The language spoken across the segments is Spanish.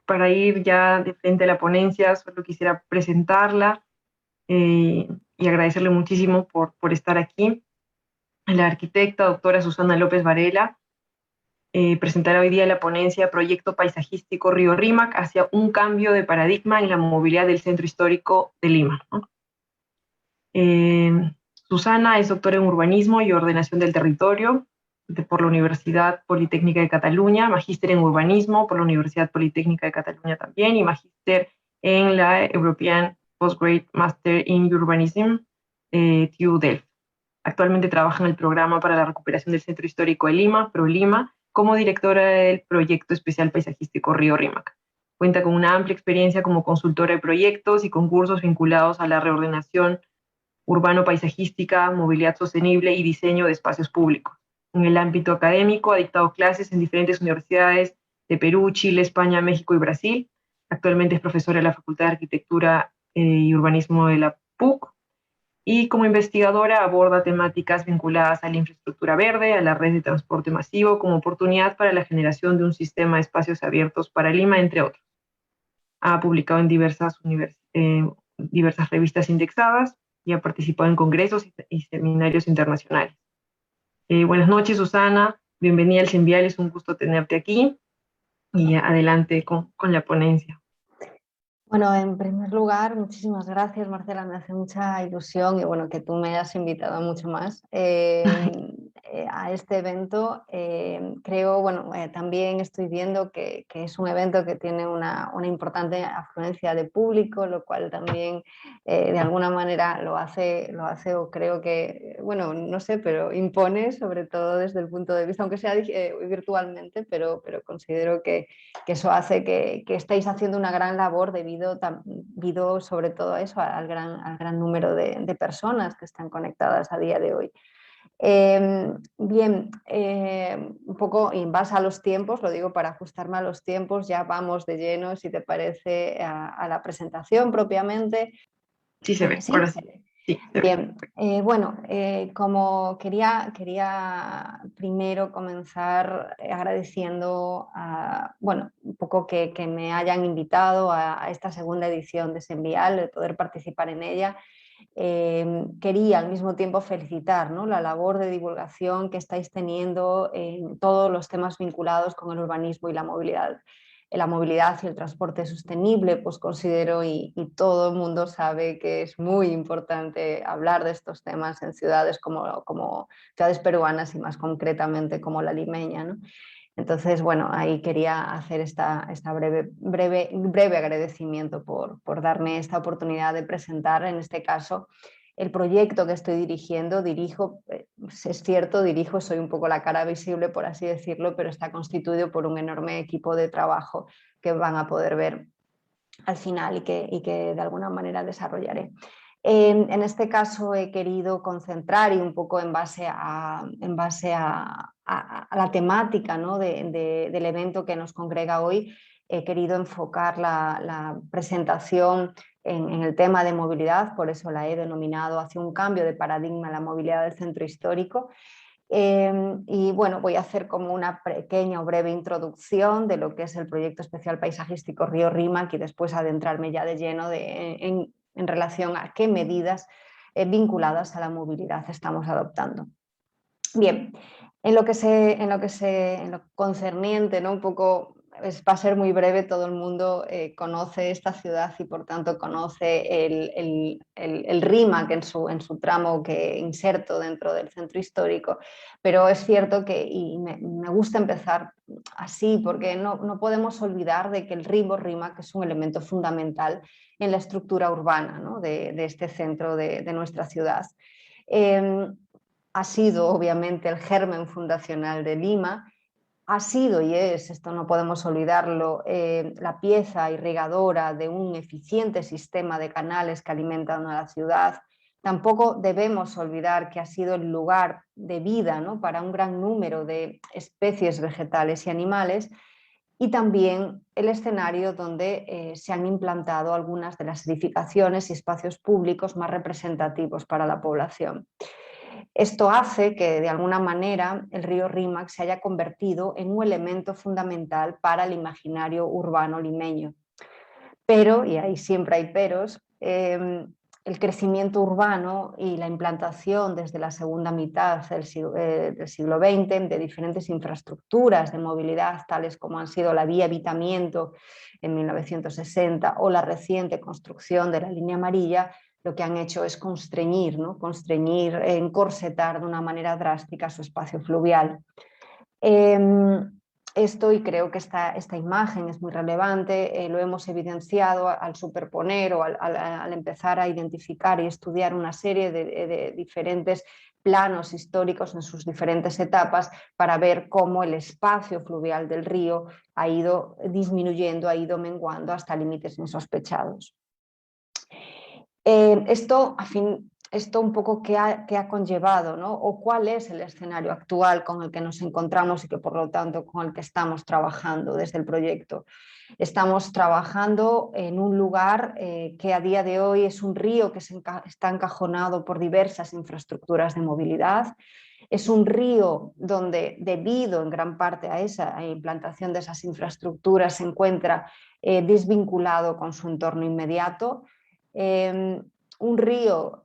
para ir ya de frente a la ponencia, solo quisiera presentarla y agradecerle muchísimo por estar aquí. La arquitecta doctora Susana López Varela presentará hoy día la ponencia Proyecto Paisajístico Río Rímac hacia un cambio de paradigma en la movilidad del Centro Histórico de Lima, ¿no? Susana es doctora en Urbanismo y Ordenación del Territorio por la Universidad Politécnica de Cataluña, magíster en Urbanismo por la Universidad Politécnica de Cataluña también, y magíster en la European Postgrad Master in Urbanism, TU Delft. Actualmente trabaja en el Programa para la Recuperación del Centro Histórico de Lima, ProLima, como directora del Proyecto Especial Paisajístico Río Rímac. Cuenta con una amplia experiencia como consultora de proyectos y concursos vinculados a la reordenación urbano-paisajística, movilidad sostenible y diseño de espacios públicos. En el ámbito académico ha dictado clases en diferentes universidades de Perú, Chile, España, México y Brasil. Actualmente es profesora de la Facultad de Arquitectura y Urbanismo de la PUC, y como investigadora aborda temáticas vinculadas a la infraestructura verde, a la red de transporte masivo, como oportunidad para la generación de un sistema de espacios abiertos para Lima, entre otros. Ha publicado en diversas revistas indexadas y ha participado en congresos y seminarios internacionales. Buenas noches, Susana. Bienvenida al CIMBIAL, es un gusto tenerte aquí. Y adelante con la ponencia. Bueno, en primer lugar, muchísimas gracias, Marcela, me hace mucha ilusión y bueno, que tú me hayas invitado mucho más a este evento. Creo, bueno, también estoy viendo que es un evento que tiene una importante afluencia de público, lo cual también de alguna manera lo hace o creo que, bueno, no sé, pero impone, sobre todo desde el punto de vista, aunque sea virtualmente, pero considero que eso hace que estéis haciendo una gran labor debido sobre todo a eso, al gran número de personas que están conectadas a día de hoy. Bien, un poco en base a los tiempos, lo digo para ajustarme a los tiempos, ya vamos de lleno, si te parece, a la presentación propiamente. Sí se ve, ¿Sí? ahora sí. Sí, bien, bueno, como quería primero comenzar agradeciendo bueno, un poco que me hayan invitado a esta segunda edición de Sembial, de poder participar en ella. Quería al mismo tiempo felicitar, ¿no?, la labor de divulgación que estáis teniendo en todos los temas vinculados con el urbanismo y la movilidad y el transporte sostenible. Pues considero y todo el mundo sabe que es muy importante hablar de estos temas en ciudades como ciudades peruanas y más concretamente como la limeña, ¿no? Entonces, bueno, ahí quería hacer esta breve agradecimiento por darme esta oportunidad de presentar, en este caso, el proyecto que estoy dirigiendo. Es cierto, soy un poco la cara visible, por así decirlo, pero está constituido por un enorme equipo de trabajo que van a poder ver al final y que de alguna manera desarrollaré. En este caso he querido concentrar, y un poco en base a la temática, ¿no?, del evento que nos congrega hoy, he querido enfocar la presentación en el tema de movilidad, por eso la he denominado hacia un cambio de paradigma en la movilidad del centro histórico. Y bueno, voy a hacer como una pequeña o breve introducción de lo que es el Proyecto Especial Paisajístico Río Rímac y después adentrarme ya de lleno en relación a qué medidas vinculadas a la movilidad estamos adoptando. Bien, en lo concerniente, ¿no?, un poco, va a ser muy breve. Todo el mundo conoce esta ciudad y por tanto conoce el Rímac en su tramo que inserto dentro del centro histórico, pero es cierto que, y me gusta empezar así, porque no podemos olvidar de que el Rímac es un elemento fundamental en la estructura urbana, ¿no?, de este centro de nuestra ciudad. Ha sido obviamente el germen fundacional de Lima, ha sido y es, esto no podemos olvidarlo, la pieza irrigadora de un eficiente sistema de canales que alimentan a la ciudad. Tampoco debemos olvidar que ha sido el lugar de vida, ¿no?, para un gran número de especies vegetales y animales, y también el escenario donde se han implantado algunas de las edificaciones y espacios públicos más representativos para la población. Esto hace que de alguna manera el río Rímac se haya convertido en un elemento fundamental para el imaginario urbano limeño. Pero, y ahí siempre hay peros, el crecimiento urbano y la implantación desde la segunda mitad del siglo XX de diferentes infraestructuras de movilidad, tales como han sido la vía Vitamiento en 1960 o la reciente construcción de la línea amarilla, lo que han hecho es constreñir, ¿no? Encorsetar de una manera drástica su espacio fluvial. Esto, y creo que esta imagen es muy relevante, lo hemos evidenciado al superponer o al empezar a identificar y estudiar una serie de diferentes planos históricos en sus diferentes etapas para ver cómo el espacio fluvial del río ha ido disminuyendo, ha ido menguando hasta límites insospechados. Esto un poco qué ha conllevado, ¿no? O cuál es el escenario actual con el que nos encontramos y que por lo tanto con el que estamos trabajando desde el proyecto. Estamos trabajando en un lugar que a día de hoy es un río que está encajonado por diversas infraestructuras de movilidad. Es un río donde, debido en gran parte a esa implantación de esas infraestructuras, se encuentra desvinculado con su entorno inmediato. Un río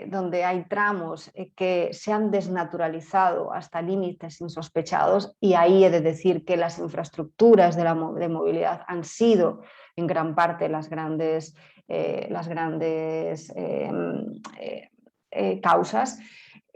donde hay tramos que se han desnaturalizado hasta límites insospechados, y ahí he de decir que las infraestructuras de movilidad han sido en gran parte las grandes causas.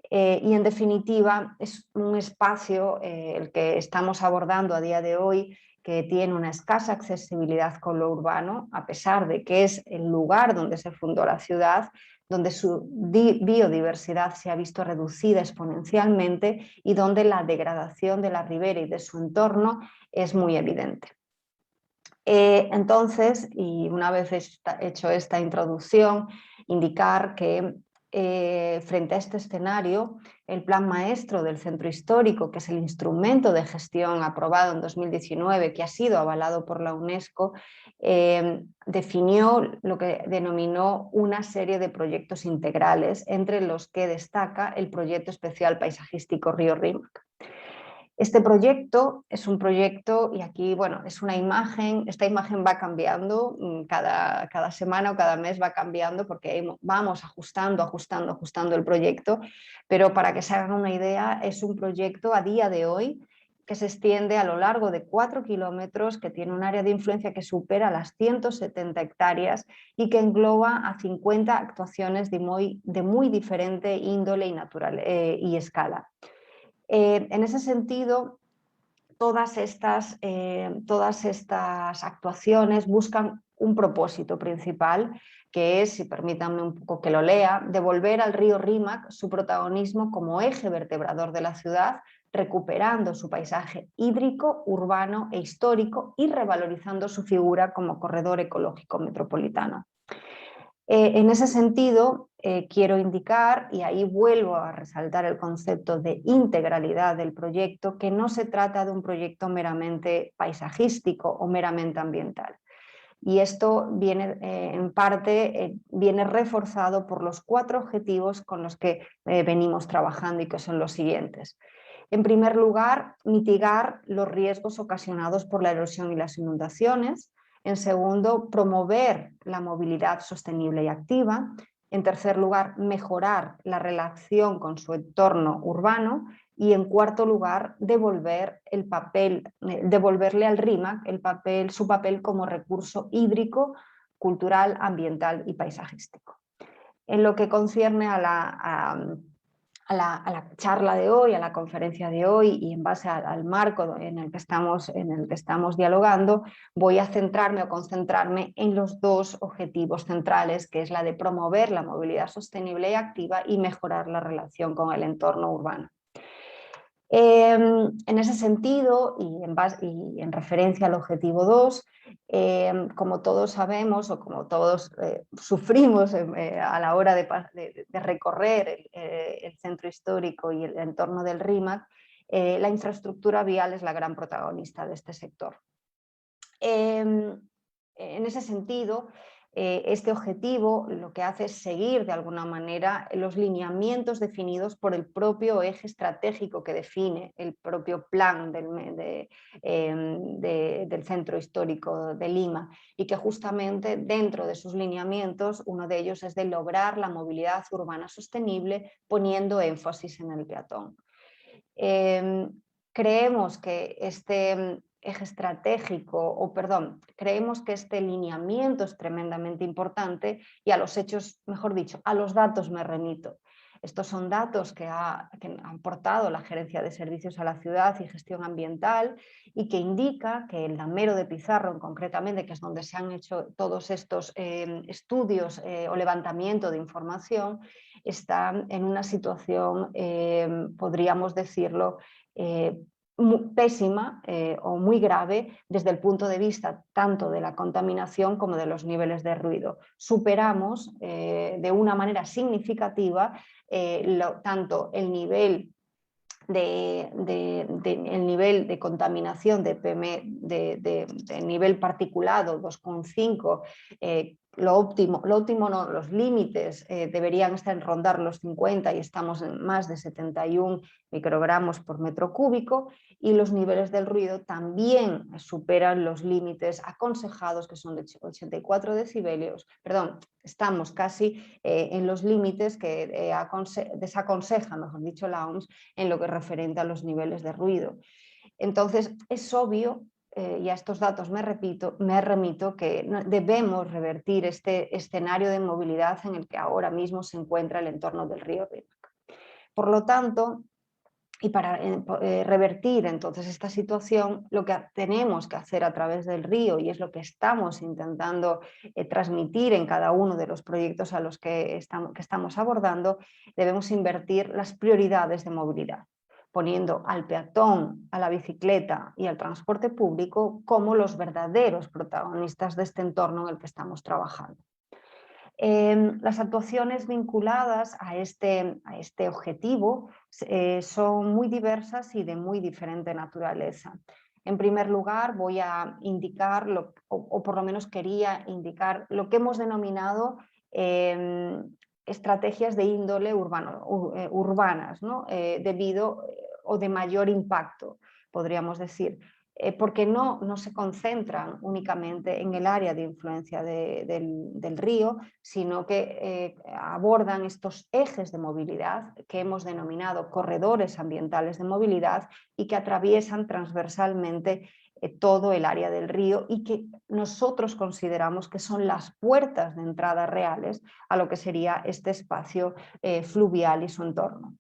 Y en definitiva es un espacio el que estamos abordando a día de hoy, que tiene una escasa accesibilidad con lo urbano, a pesar de que es el lugar donde se fundó la ciudad, donde su biodiversidad se ha visto reducida exponencialmente y donde la degradación de la ribera y de su entorno es muy evidente. Entonces, y una vez hecho esta introducción, indicar que frente a este escenario, el Plan Maestro del Centro Histórico, que es el instrumento de gestión aprobado en 2019, que ha sido avalado por la UNESCO, definió lo que denominó una serie de proyectos integrales, entre los que destaca el Proyecto Especial Paisajístico Río Rímac. Este proyecto es un proyecto, y aquí, bueno, es una imagen, esta imagen va cambiando, cada semana o cada mes va cambiando porque vamos ajustando el proyecto, pero para que se hagan una idea, es un proyecto a día de hoy que se extiende a lo largo de 4 kilómetros, que tiene un área de influencia que supera las 170 hectáreas y que engloba a 50 actuaciones de muy diferente índole y escala. En ese sentido, todas estas actuaciones buscan un propósito principal, que es, si permítanme un poco que lo lea, devolver al río Rímac su protagonismo como eje vertebrador de la ciudad, recuperando su paisaje hídrico, urbano e histórico y revalorizando su figura como corredor ecológico metropolitano. En ese sentido, quiero indicar, y ahí vuelvo a resaltar el concepto de integralidad del proyecto, que no se trata de un proyecto meramente paisajístico o meramente ambiental. Y esto viene, en parte, viene reforzado por los 4 objetivos con los que venimos trabajando, y que son los siguientes. En primer lugar, mitigar los riesgos ocasionados por la erosión y las inundaciones. En segundo, promover la movilidad sostenible y activa. En tercer lugar, mejorar la relación con su entorno urbano. Y en cuarto lugar, devolverle al Rímac su papel como recurso hídrico, cultural, ambiental y paisajístico. En lo que concierne a la charla de hoy, a la conferencia de hoy, y en base al marco en el que estamos dialogando, voy a centrarme o concentrarme en los 2 objetivos centrales, que es la de promover la movilidad sostenible y activa y mejorar la relación con el entorno urbano. En ese sentido, y en referencia al objetivo 2, como todos sabemos o como todos sufrimos a la hora de recorrer el centro histórico y el entorno del Rímac, la infraestructura vial es la gran protagonista de este sector. En ese sentido, Este objetivo lo que hace es seguir de alguna manera los lineamientos definidos por el propio eje estratégico que define el propio plan del centro histórico de Lima, y que justamente dentro de sus lineamientos uno de ellos es de lograr la movilidad urbana sostenible poniendo énfasis en el peatón. Creemos que este eje estratégico, creemos que este lineamiento es tremendamente importante, y a los hechos, mejor dicho, a los datos me remito. Estos son datos que ha aportado la Gerencia de Servicios a la Ciudad y Gestión Ambiental, y que indica que el Damero de Pizarro, concretamente, que es donde se han hecho todos estos estudios o levantamiento de información, está en una situación, podríamos decirlo, pésima o muy grave desde el punto de vista tanto de la contaminación como de los niveles de ruido. Superamos de una manera significativa tanto el nivel el nivel de contaminación de nivel particulado 2,5, lo óptimo no, los límites deberían estar en rondar los 50 y estamos en más de 71 microgramos por metro cúbico, y los niveles del ruido también superan los límites aconsejados, que son de 84 decibelios, perdón, estamos casi en los límites que desaconseja, mejor dicho, la OMS en lo que es referente a los niveles de ruido. Entonces, es obvio, y a estos datos me remito, que debemos revertir este escenario de movilidad en el que ahora mismo se encuentra el entorno del río Rímac. Por lo tanto, y para revertir entonces esta situación, lo que tenemos que hacer a través del río, y es lo que estamos intentando transmitir en cada uno de los proyectos a los que estamos abordando, debemos invertir las prioridades de movilidad, poniendo al peatón, a la bicicleta y al transporte público como los verdaderos protagonistas de este entorno en el que estamos trabajando. Las actuaciones vinculadas a este objetivo son muy diversas y de muy diferente naturaleza. En primer lugar, voy a indicar, o por lo menos quería indicar, lo que hemos denominado estrategias de índole urbanas, ¿no? Debido o de mayor impacto, podríamos decir. Porque no se concentran únicamente en el área de influencia del río, sino que abordan estos ejes de movilidad que hemos denominado corredores ambientales de movilidad, y que atraviesan transversalmente todo el área del río, y que nosotros consideramos que son las puertas de entrada reales a lo que sería este espacio fluvial y su entorno.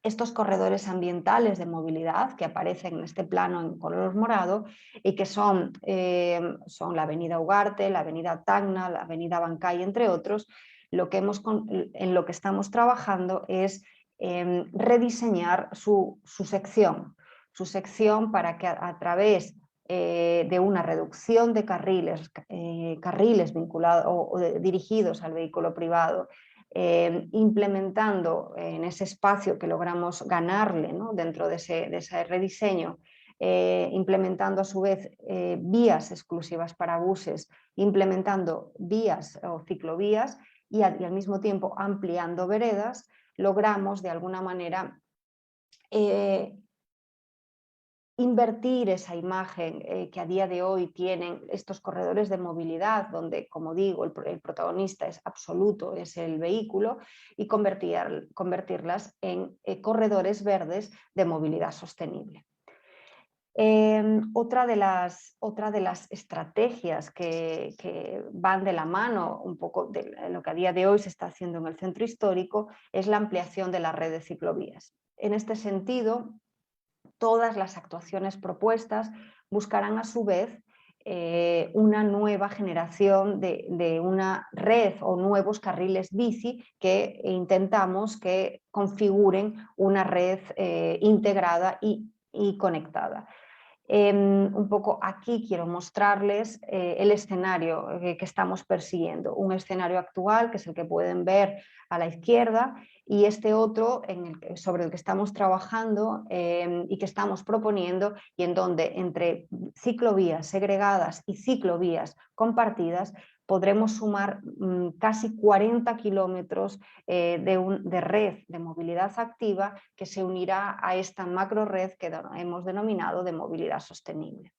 Estos corredores ambientales de movilidad que aparecen en este plano en color morado y que son la avenida Ugarte, la avenida Tacna, la avenida Bancay, entre otros, en lo que estamos trabajando es rediseñar su sección para que a través de una reducción de carriles vinculados o dirigidos al vehículo privado, implementando en ese espacio que logramos ganarle, ¿no? Dentro de ese rediseño, implementando a su vez vías exclusivas para buses, implementando vías o ciclovías y al mismo tiempo ampliando veredas, logramos de alguna manera invertir esa imagen que a día de hoy tienen estos corredores de movilidad, donde, como digo, el protagonista es absoluto, es el vehículo, y convertirlas en corredores verdes de movilidad sostenible. Otra de las estrategias que van de la mano un poco de lo que a día de hoy se está haciendo en el centro histórico es la ampliación de la red de ciclovías. En este sentido, todas las actuaciones propuestas buscarán a su vez una nueva generación de una red o nuevos carriles bici que intentamos que configuren una red integrada y conectada. Un poco aquí quiero mostrarles el escenario que estamos persiguiendo, un escenario actual que es el que pueden ver a la izquierda, y este otro sobre el que estamos trabajando y que estamos proponiendo, y en donde entre ciclovías segregadas y ciclovías compartidas podremos sumar casi 40 kilómetros de red de movilidad activa que se unirá a esta macro red que hemos denominado de movilidad sostenible.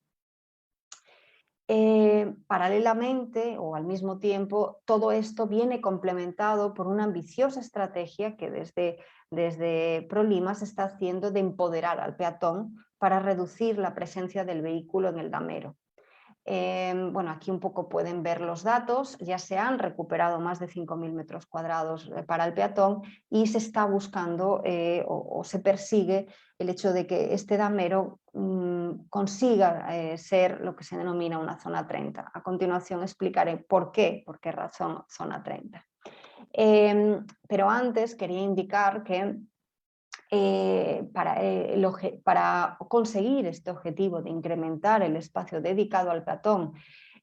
Paralelamente o al mismo tiempo, todo esto viene complementado por una ambiciosa estrategia que desde ProLima se está haciendo de empoderar al peatón para reducir la presencia del vehículo en el damero. Bueno, aquí un poco pueden ver los datos, ya se han recuperado más de 5.000 metros cuadrados para el peatón y se está buscando o se persigue el hecho de que este damero consiga ser lo que se denomina una zona 30. A continuación explicaré por qué razón zona 30. Pero antes quería indicar que para conseguir este objetivo de incrementar el espacio dedicado al peatón,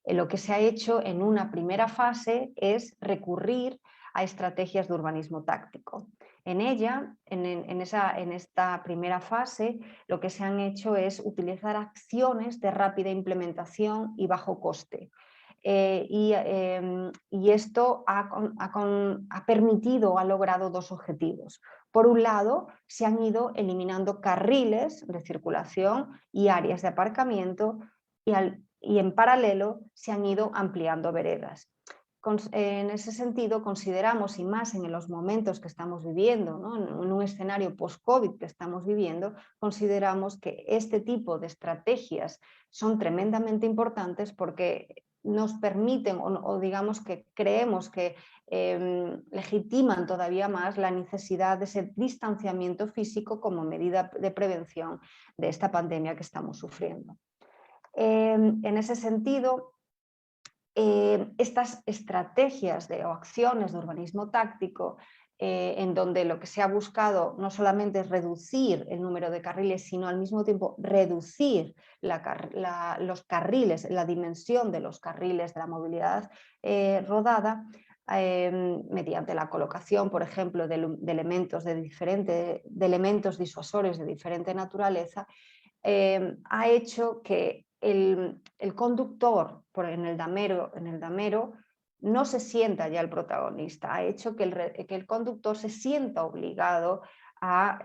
lo que se ha hecho en una primera fase es recurrir a estrategias de urbanismo táctico. En esta primera fase, lo que se han hecho es utilizar acciones de rápida implementación y bajo coste. Y esto ha permitido, ha logrado dos objetivos. Por un lado, se han ido eliminando carriles de circulación y áreas de aparcamiento y en paralelo se han ido ampliando veredas. En ese sentido, consideramos, y más en los momentos que estamos viviendo, ¿no? En un escenario post-COVID que estamos viviendo, consideramos que este tipo de estrategias son tremendamente importantes porque nos permiten o digamos que creemos que legitiman todavía más la necesidad de ese distanciamiento físico como medida de prevención de esta pandemia que estamos sufriendo. En ese sentido, estas estrategias o acciones de urbanismo táctico en donde lo que se ha buscado no solamente es reducir el número de carriles, sino al mismo tiempo reducir los carriles, la dimensión de los carriles de la movilidad rodada, mediante la colocación, por ejemplo, de elementos disuasores de diferente naturaleza, ha hecho que el conductor en el damero no se sienta ya el protagonista, ha hecho que el conductor se sienta obligado a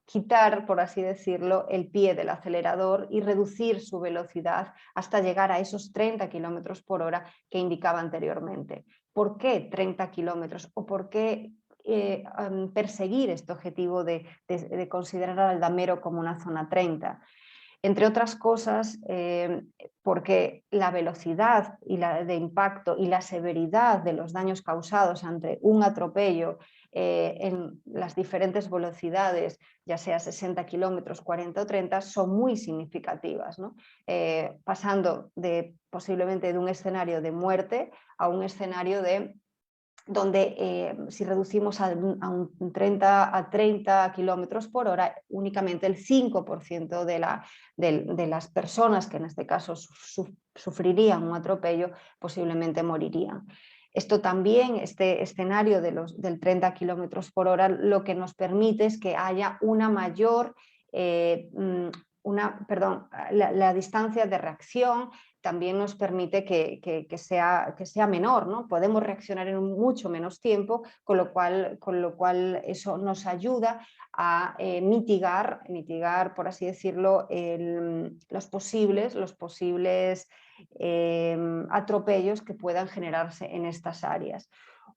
quitar, por así decirlo, el pie del acelerador y reducir su velocidad hasta llegar a esos 30 kilómetros por hora que indicaba anteriormente. ¿Por qué 30 kilómetros? ¿O por qué perseguir este objetivo de considerar al damero como una zona 30? Entre otras cosas, porque la velocidad de impacto y la severidad de los daños causados ante un atropello en las diferentes velocidades, ya sea 60 kilómetros, 40 o 30, son muy significativas, ¿no? Pasando posiblemente de un escenario de muerte a un escenario donde si reducimos a 30 kilómetros por hora, únicamente el 5% de las personas que en este caso sufrirían un atropello posiblemente morirían. Esto también, este escenario del 30 kilómetros por hora, lo que nos permite es que haya una mayor, la distancia de reacción también nos permite que sea menor, ¿no? Podemos reaccionar en mucho menos tiempo, con lo cual eso nos ayuda a mitigar, por así decirlo, los posibles atropellos que puedan generarse en estas áreas.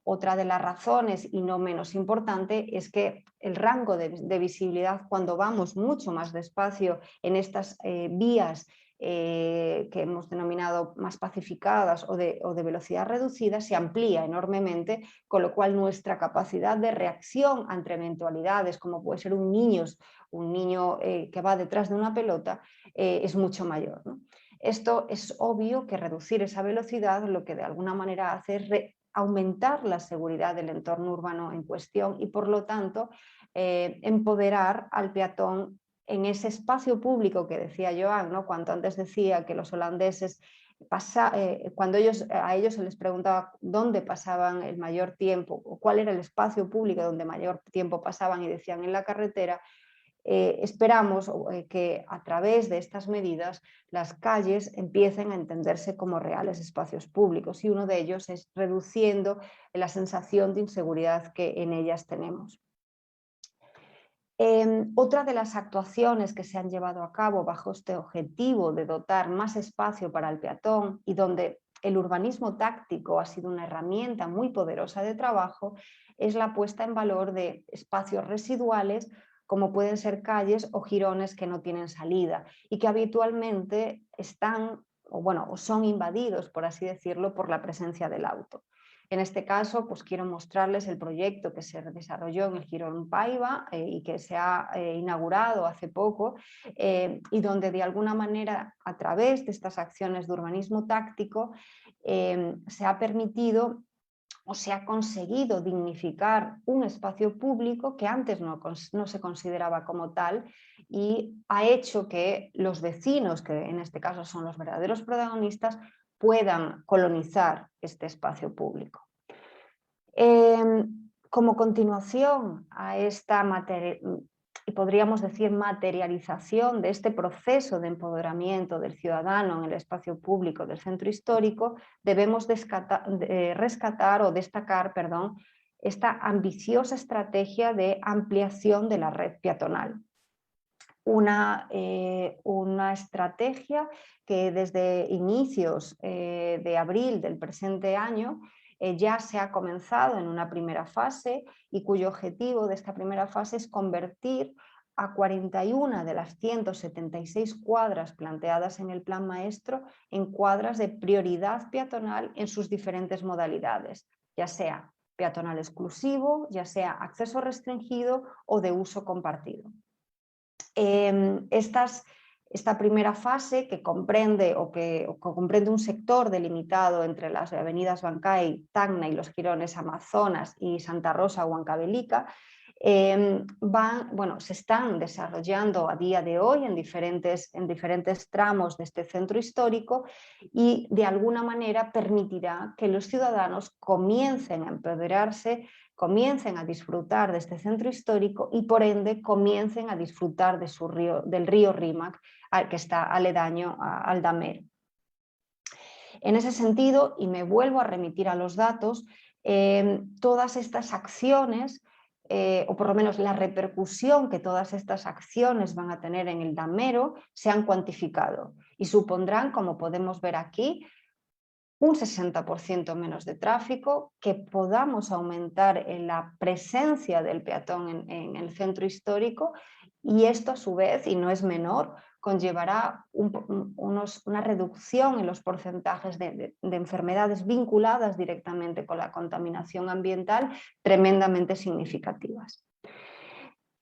Otra de las razones, y no menos importante, es que el rango de visibilidad, cuando vamos mucho más despacio en estas vías que hemos denominado más pacificadas o de velocidad reducida, se amplía enormemente, con lo cual nuestra capacidad de reacción ante eventualidades, como puede ser un niño que va detrás de una pelota, es mucho mayor, ¿no? Esto es obvio que reducir esa velocidad lo que de alguna manera hace es aumentar la seguridad del entorno urbano en cuestión y, por lo tanto, empoderar al peatón en ese espacio público que decía Joan, ¿no? Cuanto antes decía que los holandeses, cuando a ellos se les preguntaba dónde pasaban el mayor tiempo o cuál era el espacio público donde mayor tiempo pasaban y decían en la carretera, esperamos que a través de estas medidas las calles empiecen a entenderse como reales espacios públicos, y uno de ellos es reduciendo la sensación de inseguridad que en ellas tenemos. Otra de las actuaciones que se han llevado a cabo bajo este objetivo de dotar más espacio para el peatón, y donde el urbanismo táctico ha sido una herramienta muy poderosa de trabajo, es la puesta en valor de espacios residuales, como pueden ser calles o jirones que no tienen salida y que habitualmente están, o son invadidos, por así decirlo, por la presencia del auto. En este caso, pues quiero mostrarles el proyecto que se desarrolló en el Jirón Paiva y que se ha inaugurado hace poco, y donde de alguna manera, a través de estas acciones de urbanismo táctico, se ha permitido o se ha conseguido dignificar un espacio público que antes no se consideraba como tal, y ha hecho que los vecinos, que en este caso son los verdaderos protagonistas, puedan colonizar este espacio público. Como continuación a esta podríamos decir materialización de este proceso de empoderamiento del ciudadano en el espacio público del centro histórico, debemos rescatar o destacar, esta ambiciosa estrategia de ampliación de la red peatonal. Una estrategia que desde inicios de abril del presente año ya se ha comenzado en una primera fase, y cuyo objetivo de esta primera fase es convertir a 41 de las 176 cuadras planteadas en el plan maestro en cuadras de prioridad peatonal en sus diferentes modalidades, ya sea peatonal exclusivo, ya sea acceso restringido o de uso compartido. Esta primera fase, que comprende un sector delimitado entre las avenidas Bancay, Tacna y los jirones Amazonas y Santa Rosa, Huancavelica, se están desarrollando a día de hoy en diferentes tramos de este centro histórico, y de alguna manera permitirá que los ciudadanos comiencen a empoderarse, comiencen a disfrutar de este centro histórico y por ende comiencen a disfrutar del río Rímac, que está aledaño al Damero. En ese sentido, y me vuelvo a remitir a los datos, todas estas acciones, o por lo menos la repercusión que todas estas acciones van a tener en el Damero, se han cuantificado y supondrán, como podemos ver aquí, un 60% menos de tráfico, que podamos aumentar en la presencia del peatón en el centro histórico, y esto a su vez, y no es menor, conllevará una reducción en los porcentajes de enfermedades vinculadas directamente con la contaminación ambiental tremendamente significativas.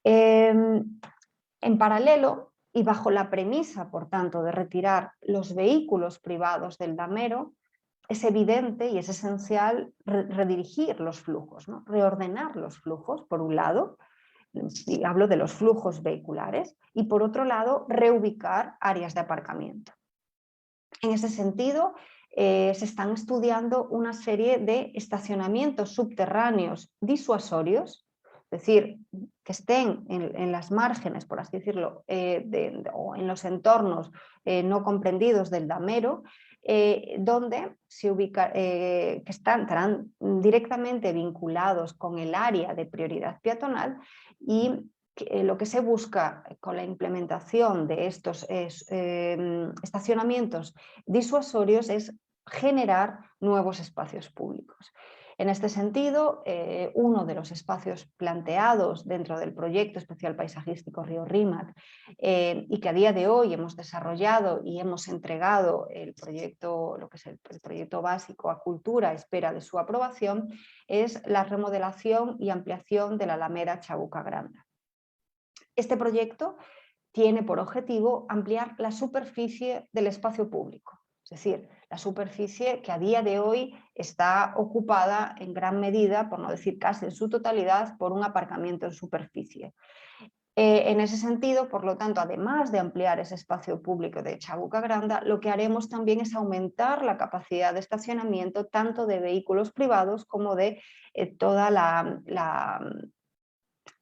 En paralelo, y bajo la premisa, por tanto, de retirar los vehículos privados del Damero, es evidente y es esencial redirigir los flujos, ¿no? Reordenar los flujos, por un lado, y hablo de los flujos vehiculares, y por otro lado, reubicar áreas de aparcamiento. En ese sentido, se están estudiando una serie de estacionamientos subterráneos disuasorios, es decir, que estén en las márgenes, por así decirlo, o en los entornos no comprendidos del Damero, donde que estarán directamente vinculados con el área de prioridad peatonal, y lo que se busca con la implementación de estos estacionamientos disuasorios es generar nuevos espacios públicos. En este sentido, uno de los espacios planteados dentro del proyecto especial paisajístico Río Rímac, y que a día de hoy hemos desarrollado y hemos entregado el proyecto, lo que es el proyecto básico a Cultura a espera de su aprobación, es la remodelación y ampliación de la Alameda Chabuca Granda. Este proyecto tiene por objetivo ampliar la superficie del espacio público, es decir, la superficie que a día de hoy está ocupada en gran medida, por no decir casi en su totalidad, por un aparcamiento en superficie. En ese sentido, por lo tanto, además de ampliar ese espacio público de Chabuca Granda, lo que haremos también es aumentar la capacidad de estacionamiento tanto de vehículos privados como de toda la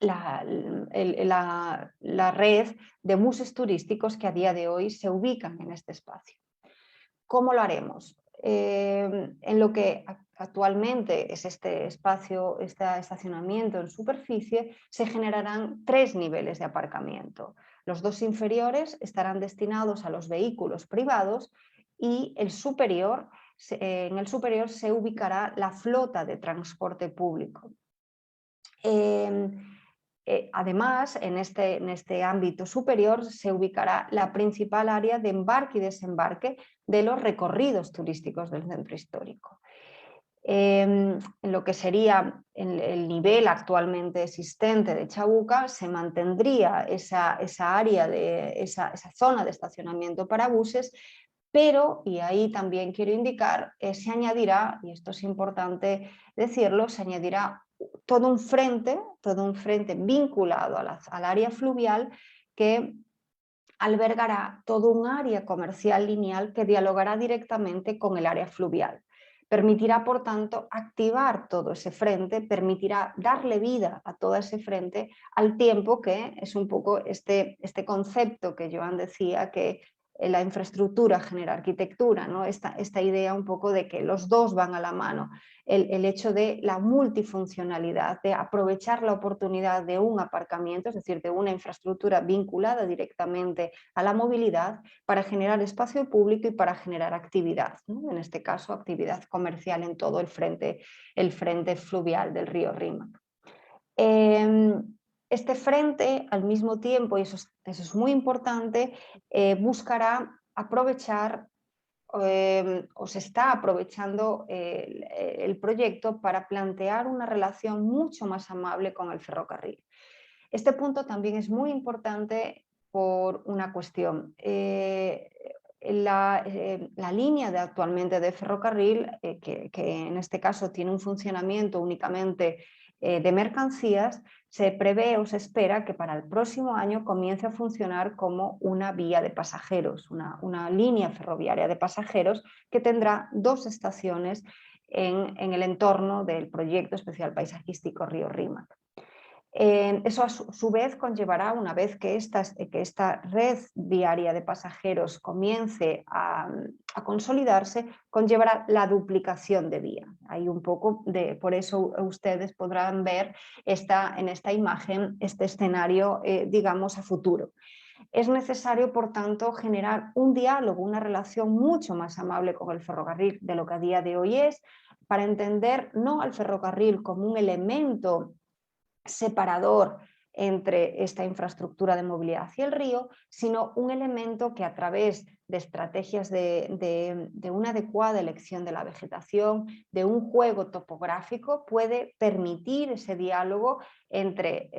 la red de buses turísticos que a día de hoy se ubican en este espacio. ¿Cómo lo haremos? En lo que actualmente es este espacio, este estacionamiento en superficie, se generarán 3 niveles de aparcamiento. Los 2 inferiores estarán destinados a los vehículos privados y en el superior se ubicará la flota de transporte público. Además, en este ámbito superior se ubicará la principal área de embarque y desembarque de los recorridos turísticos del centro histórico. En lo que sería el nivel actualmente existente de Chabuca, se mantendría esa área, esa zona de estacionamiento para buses, pero, y ahí también quiero indicar, se añadirá, y esto es importante decirlo, se añadirá todo un frente vinculado al área fluvial que albergará todo un área comercial lineal que dialogará directamente con el área fluvial. Permitirá, por tanto, activar todo ese frente, permitirá darle vida a todo ese frente, al tiempo que es un poco este concepto que Joan decía, que la infraestructura genera arquitectura, ¿no? Esta idea un poco de que los dos van a la mano, el hecho de la multifuncionalidad, de aprovechar la oportunidad de un aparcamiento, es decir, de una infraestructura vinculada directamente a la movilidad para generar espacio público y para generar actividad, ¿no? En este caso, actividad comercial en todo el frente fluvial del río Rímac. Este frente, al mismo tiempo, y eso es muy importante, buscará aprovechar o se está aprovechando el proyecto para plantear una relación mucho más amable con el ferrocarril. Este punto también es muy importante por una cuestión. La línea actualmente de ferrocarril, que en este caso tiene un funcionamiento únicamente de mercancías, se prevé o se espera que para el próximo año comience a funcionar como una vía de pasajeros, una línea ferroviaria de pasajeros que tendrá 2 estaciones en el entorno del proyecto especial paisajístico Río Rímac. Eso a su vez conllevará, una vez que esta red viaria de pasajeros comience a consolidarse, conllevará la duplicación de vía. Hay un poco por eso ustedes podrán ver en esta imagen este escenario, digamos, a futuro. Es necesario, por tanto, generar un diálogo, una relación mucho más amable con el ferrocarril de lo que a día de hoy es, para entender no al ferrocarril como un elemento separador entre esta infraestructura de movilidad hacia el río, sino un elemento que, a través de estrategias de una adecuada elección de la vegetación, de un juego topográfico, puede permitir ese diálogo entre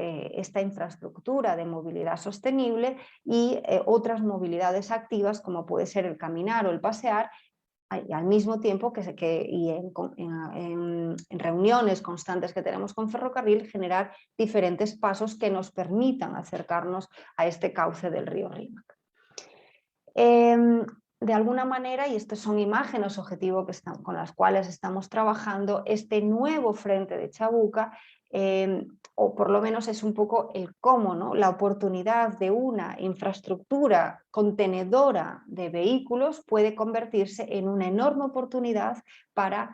esta infraestructura de movilidad sostenible y otras movilidades activas, como puede ser el caminar o el pasear, y al mismo tiempo en reuniones constantes que tenemos con Ferrocarril, generar diferentes pasos que nos permitan acercarnos a este cauce del río Rímac. De alguna manera, y estas son imágenes objetivo con las cuales estamos trabajando, este nuevo frente de Chabuca, o por lo menos es un poco el cómo, ¿no? La oportunidad de una infraestructura contenedora de vehículos puede convertirse en una enorme oportunidad para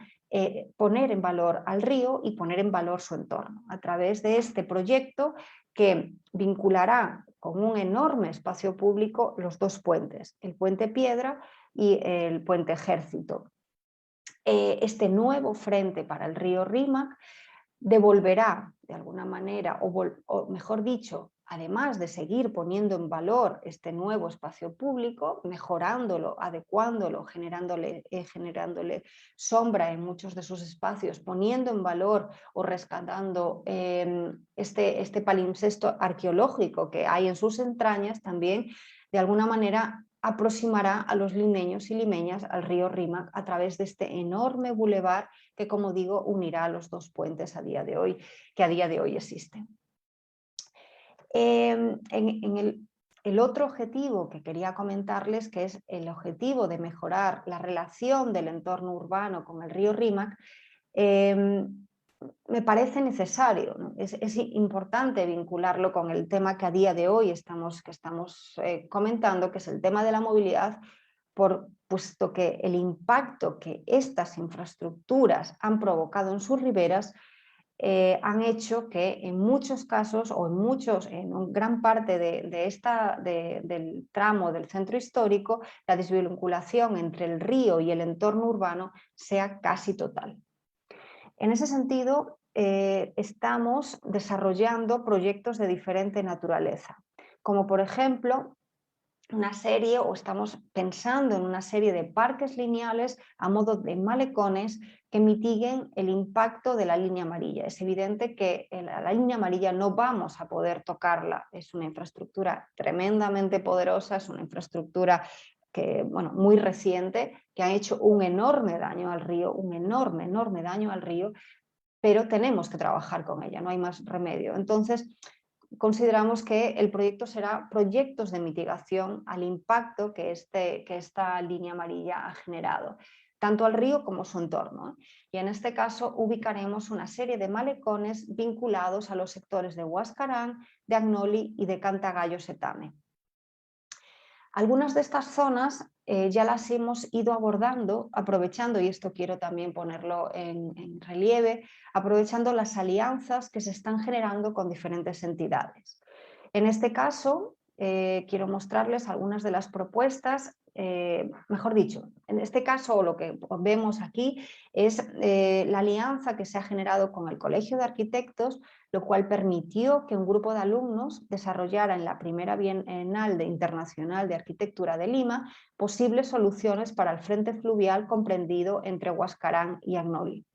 poner en valor al río y poner en valor su entorno, a través de este proyecto que vinculará con un enorme espacio público los 2 puentes, el puente Piedra y el puente Ejército. Este nuevo frente para el río Rímac devolverá de alguna manera, o mejor dicho, además de seguir poniendo en valor este nuevo espacio público, mejorándolo, adecuándolo, generándole sombra en muchos de sus espacios, poniendo en valor o rescatando este palimpsesto arqueológico que hay en sus entrañas, también de alguna manera aproximará a los limeños y limeñas al río Rímac a través de este enorme bulevar que, como digo, unirá a los 2 puentes que a día de hoy existen. El otro objetivo que quería comentarles, que es el objetivo de mejorar la relación del entorno urbano con el río Rímac, me parece necesario, ¿no? Es importante vincularlo con el tema que a día de hoy estamos comentando, que es el tema de la movilidad, puesto que el impacto que estas infraestructuras han provocado en sus riberas han hecho que en muchos casos o en gran parte del tramo del centro histórico, la desvinculación entre el río y el entorno urbano sea casi total. En ese sentido, estamos desarrollando proyectos de diferente naturaleza, como por ejemplo estamos pensando en una serie de parques lineales a modo de malecones que mitiguen el impacto de la línea amarilla. Es evidente que la línea amarilla no vamos a poder tocarla, es una infraestructura tremendamente poderosa, es una infraestructura muy reciente, que ha hecho un enorme daño al río, un enorme daño al río, pero tenemos que trabajar con ella, no hay más remedio. Entonces, consideramos que el proyecto será proyectos de mitigación al impacto que esta línea amarilla ha generado, tanto al río como su entorno. Y en este caso ubicaremos una serie de malecones vinculados a los sectores de Huascarán, de Agnoli y de Cantagallo-Setame. Algunas de estas zonas ya las hemos ido abordando, aprovechando, y esto quiero también ponerlo en relieve, aprovechando las alianzas que se están generando con diferentes entidades. En este caso, quiero mostrarles algunas de las propuestas, mejor dicho, en este caso lo que vemos aquí es la alianza que se ha generado con el Colegio de Arquitectos, lo cual permitió que un grupo de alumnos desarrollara en la primera Bienal Internacional de Arquitectura de Lima posibles soluciones para el frente fluvial comprendido entre Huascarán y Agnoli.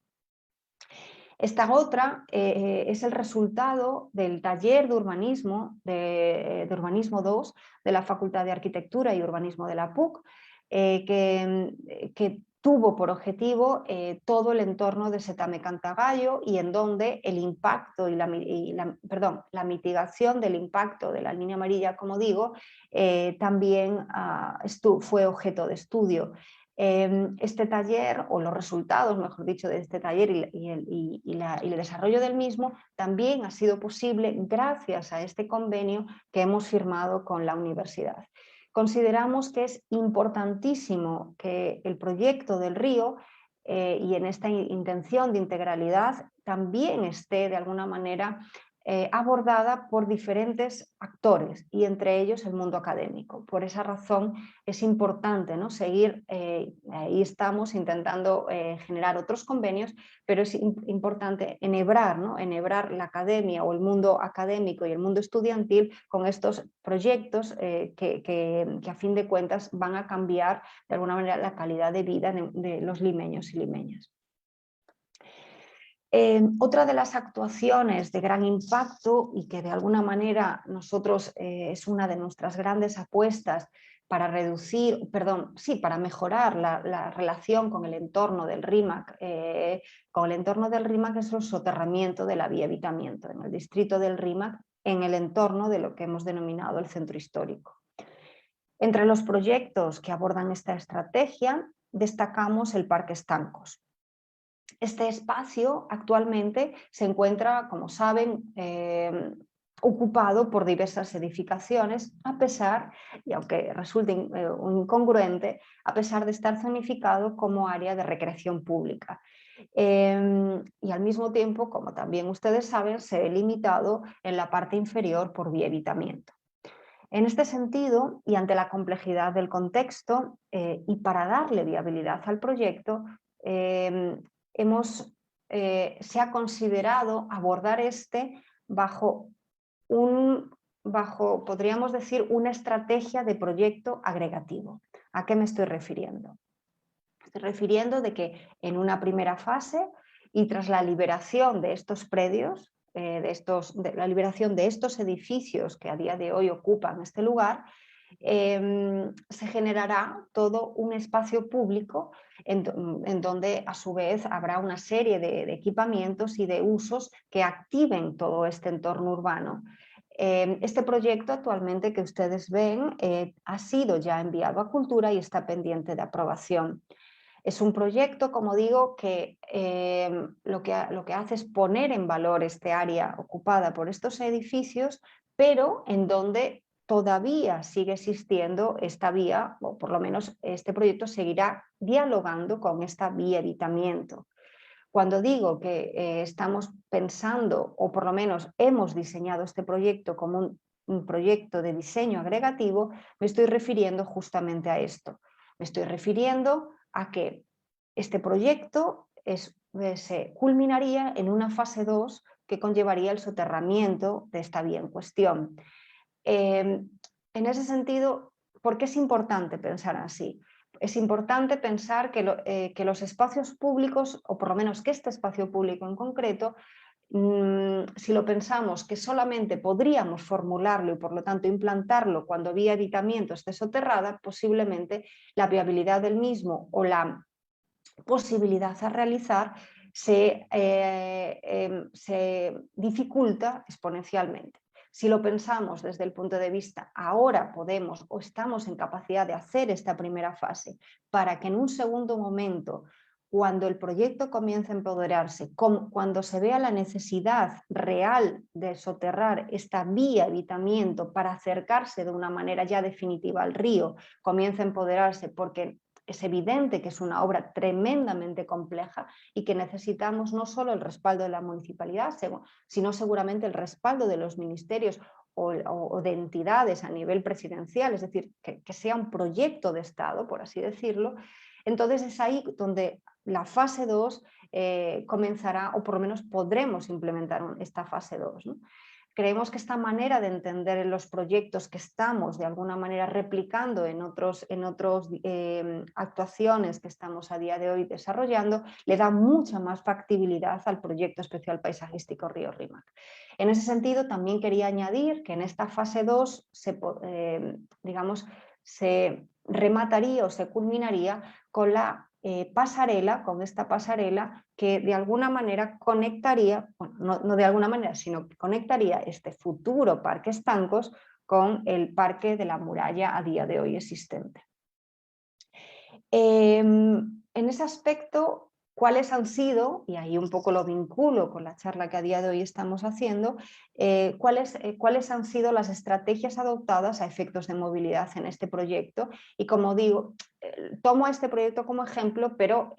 Esta otra es el resultado del taller de urbanismo, de urbanismo 2 de la Facultad de Arquitectura y Urbanismo de la PUC, que tuvo por objetivo todo el entorno de Setame Cantagallo y en donde el impacto y la mitigación del impacto de la línea amarilla, como digo, también fue objeto de estudio. Este taller, o los resultados, mejor dicho, de este taller y el desarrollo del mismo, también ha sido posible gracias a este convenio que hemos firmado con la universidad. Consideramos que es importantísimo que el proyecto del río y en esta intención de integralidad también esté de alguna manera abordada por diferentes actores y entre ellos el mundo académico. Por esa razón es importante, ¿no?, seguir, ahí estamos intentando generar otros convenios, pero es importante enhebrar, ¿no?, enhebrar la academia o el mundo académico y el mundo estudiantil con estos proyectos que a fin de cuentas van a cambiar de alguna manera la calidad de vida de los limeños y limeñas. Otra de las actuaciones de gran impacto y que de alguna manera es una de nuestras grandes apuestas para para mejorar la relación con el entorno del RIMAC, es el soterramiento de la vía Evitamiento en el distrito del RIMAC, en el entorno de lo que hemos denominado el centro histórico. Entre los proyectos que abordan esta estrategia destacamos el Parque Estancos. Este espacio actualmente se encuentra, como saben, ocupado por diversas edificaciones, y aunque resulte incongruente, a pesar de estar zonificado como área de recreación pública. Y al mismo tiempo, como también ustedes saben, se ve limitado en la parte inferior por vía Evitamiento. En este sentido, y ante la complejidad del contexto, y para darle viabilidad al proyecto, se ha considerado abordar bajo, podríamos decir, una estrategia de proyecto agregativo. ¿A qué me estoy refiriendo? Me estoy refiriendo de que en una primera fase y tras la liberación de estos predios, la liberación de estos edificios que a día de hoy ocupan este lugar, se generará todo un espacio público en donde a su vez habrá una serie de equipamientos y de usos que activen todo este entorno urbano. Este proyecto actualmente que ustedes ven ha sido ya enviado a Cultura y está pendiente de aprobación. Es un proyecto, como digo, que lo que hace es poner en valor este área ocupada por estos edificios, pero en donde todavía sigue existiendo esta vía, o por lo menos este proyecto seguirá dialogando con esta vía evitamiento. Cuando digo que estamos pensando, o por lo menos hemos diseñado este proyecto como un proyecto de diseño agregativo, me estoy refiriendo justamente a esto. Me estoy refiriendo a que este proyecto se culminaría en una fase 2 que conllevaría el soterramiento de esta vía en cuestión. En ese sentido, ¿por qué es importante pensar así? Es importante pensar que los espacios públicos, o por lo menos que este espacio público en concreto, si lo pensamos que solamente podríamos formularlo y por lo tanto implantarlo cuando vía evitamiento esté soterrada, posiblemente la viabilidad del mismo o la posibilidad a realizar se dificulta exponencialmente. Si lo pensamos desde el punto de vista, ahora podemos o estamos en capacidad de hacer esta primera fase para que en un segundo momento, cuando el proyecto comience a empoderarse, cuando se vea la necesidad real de soterrar esta vía evitamiento para acercarse de una manera ya definitiva al río, comience a empoderarse porque es evidente que es una obra tremendamente compleja y que necesitamos no solo el respaldo de la municipalidad, sino seguramente el respaldo de los ministerios o de entidades a nivel presidencial, es decir, que sea un proyecto de Estado, por así decirlo. Entonces es ahí donde la fase 2 comenzará, o por lo menos podremos implementar esta fase 2, ¿no? Creemos que esta manera de entender los proyectos que estamos de alguna manera replicando en otras actuaciones que estamos a día de hoy desarrollando le da mucha más factibilidad al proyecto especial paisajístico Río Rímac. En ese sentido, también quería añadir que en esta fase 2 se remataría o se culminaría con la pasarela, con esta pasarela que de alguna manera conectaría, bueno, no de alguna manera, sino que conectaría este futuro parque Estancos con el parque de la muralla a día de hoy existente. En ese aspecto, ¿cuáles han sido, y ahí un poco lo vinculo con la charla que a día de hoy estamos haciendo, cuáles han sido las estrategias adoptadas a efectos de movilidad en este proyecto? Y como digo, tomo este proyecto como ejemplo, pero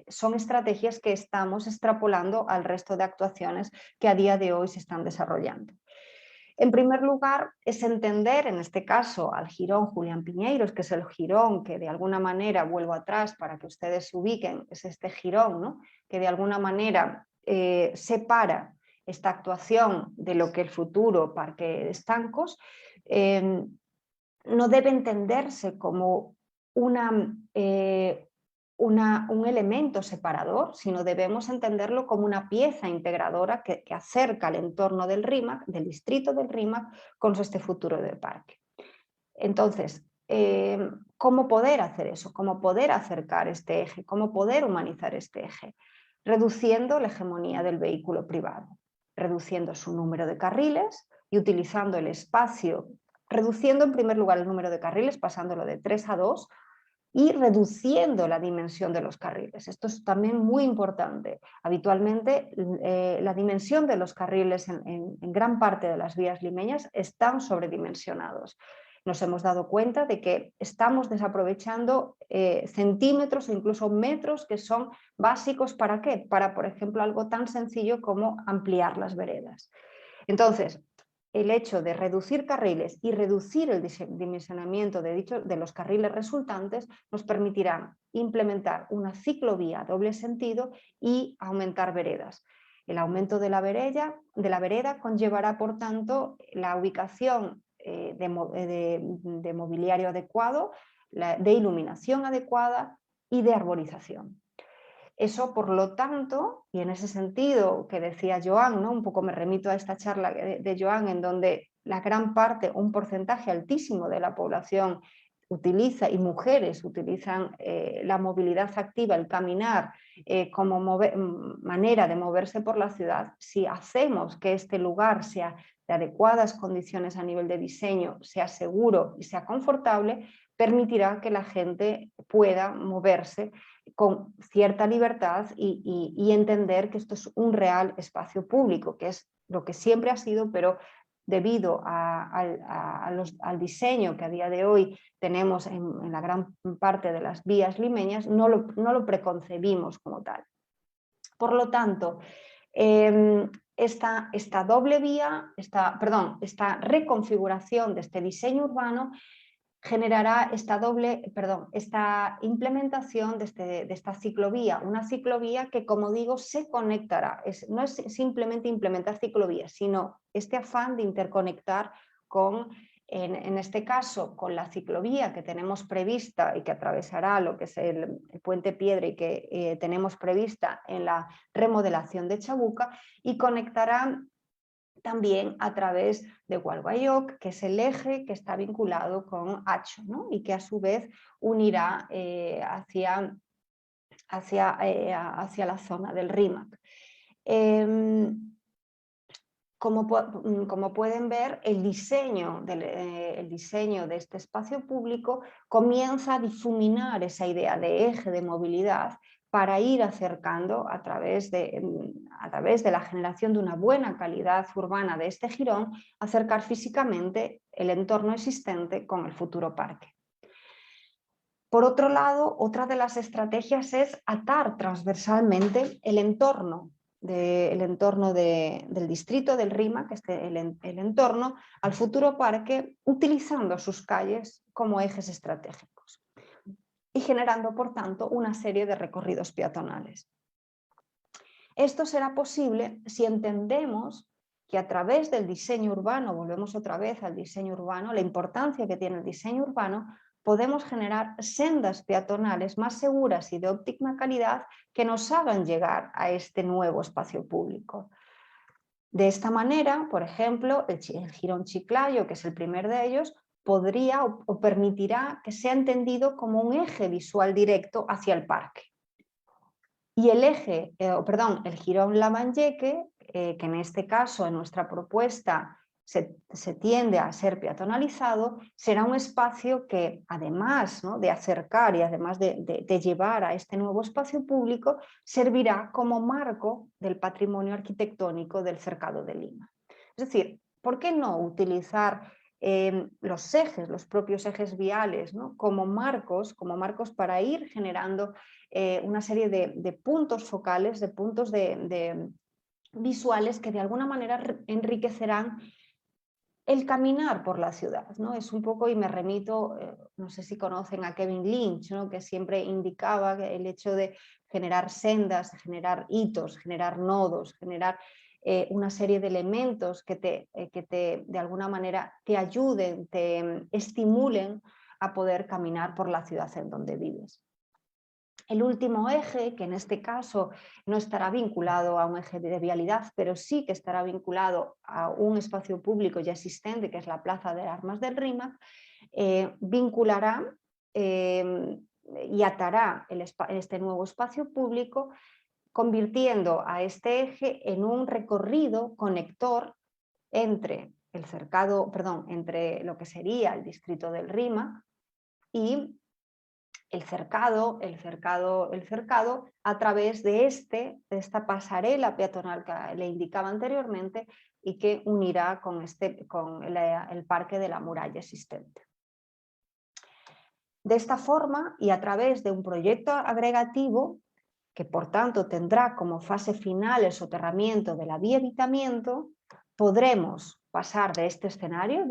son estrategias que estamos extrapolando al resto de actuaciones que a día de hoy se están desarrollando. En primer lugar, es entender, en este caso, al jirón Julián Piñeiros, que es el jirón que de alguna manera, vuelvo atrás para que ustedes se ubiquen, es este jirón, ¿no?, que de alguna manera separa esta actuación de lo que el futuro parque de Estancos, no debe entenderse como un elemento separador, sino debemos entenderlo como una pieza integradora que acerca al entorno del Rímac, del distrito del Rímac, con este futuro del parque. Entonces, ¿cómo poder hacer eso? ¿Cómo poder acercar este eje? ¿Cómo poder humanizar este eje? Reduciendo la hegemonía del vehículo privado, reduciendo su número de carriles y utilizando el espacio, reduciendo en primer lugar el número de carriles, pasándolo de 3 a 2, y reduciendo la dimensión de los carriles. Esto es también muy importante. Habitualmente la dimensión de los carriles en gran parte de las vías limeñas están sobredimensionados. Nos hemos dado cuenta de que estamos desaprovechando centímetros o incluso metros que son básicos ¿para qué? Para, por ejemplo, algo tan sencillo como ampliar las veredas. Entonces, el hecho de reducir carriles y reducir el dimensionamiento de los carriles resultantes nos permitirá implementar una ciclovía a doble sentido y aumentar veredas. El aumento de la vereda conllevará, por tanto, la ubicación de mobiliario adecuado, de iluminación adecuada y de arborización. Eso, por lo tanto, y en ese sentido que decía Joan, ¿no?, un poco me remito a esta charla de Joan, en donde la gran parte, un porcentaje altísimo de la población utiliza, y mujeres utilizan la movilidad activa, el caminar, como manera de moverse por la ciudad. Si hacemos que este lugar sea de adecuadas condiciones a nivel de diseño, sea seguro y sea confortable, permitirá que la gente pueda moverse con cierta libertad y entender que esto es un real espacio público, que es lo que siempre ha sido, pero debido al diseño que a día de hoy tenemos en la gran parte de las vías limeñas, no lo preconcebimos como tal. Por lo tanto, esta doble vía, esta reconfiguración de este diseño urbano generará esta implementación de esta ciclovía, una ciclovía que, como digo, se conectará. No es simplemente implementar ciclovías, sino este afán de interconectar con, en este caso, con la ciclovía que tenemos prevista y que atravesará lo que es el Puente Piedra y que tenemos prevista en la remodelación de Chabuca, y conectará también a través de Gualguayoc, que es el eje que está vinculado con Acho, ¿no? Y que a su vez unirá hacia la zona del Rímac. Como pueden ver, el diseño de este espacio público comienza a difuminar esa idea de eje de movilidad para ir acercando a través de la generación de una buena calidad urbana de este jirón, acercar físicamente el entorno existente con el futuro parque. Por otro lado, otra de las estrategias es atar transversalmente el entorno del distrito del Rímac, que es el entorno, al futuro parque, utilizando sus calles como ejes estratégicos y generando, por tanto, una serie de recorridos peatonales. Esto será posible si entendemos que a través del diseño urbano, volvemos otra vez al diseño urbano, la importancia que tiene el diseño urbano, podemos generar sendas peatonales más seguras y de óptima calidad que nos hagan llegar a este nuevo espacio público. De esta manera, por ejemplo, el jirón Chiclayo, que es el primer de ellos, podría o permitirá que sea entendido como un eje visual directo hacia el parque. Y el jirón Lambayeque, que en este caso, en nuestra propuesta, se tiende a ser peatonalizado, será un espacio que, además, ¿no?, de acercar y además de llevar a este nuevo espacio público, servirá como marco del patrimonio arquitectónico del Cercado de Lima. Es decir, ¿por qué no utilizar los propios ejes viales, ¿no?, como marcos para ir generando una serie de puntos focales, de puntos visuales que de alguna manera enriquecerán el caminar por la ciudad, ¿no? Es un poco, y me remito, no sé si conocen a Kevin Lynch, ¿no?, que siempre indicaba que el hecho de generar sendas, generar hitos, generar nodos, generar una serie de elementos que de alguna manera te ayuden, te estimulen a poder caminar por la ciudad en donde vives. El último eje, que en este caso no estará vinculado a un eje de vialidad, pero sí que estará vinculado a un espacio público ya existente, que es la Plaza de Armas del Rímac, vinculará y atará este nuevo espacio público, convirtiendo a este eje en un recorrido conector entre entre lo que sería el distrito del Rímac y el cercado a través de esta pasarela peatonal que le indicaba anteriormente y que unirá con el parque de la muralla existente. De esta forma, y a través de un proyecto agregativo, que por tanto tendrá como fase final el soterramiento de la vía Evitamiento, podremos pasar de este escenario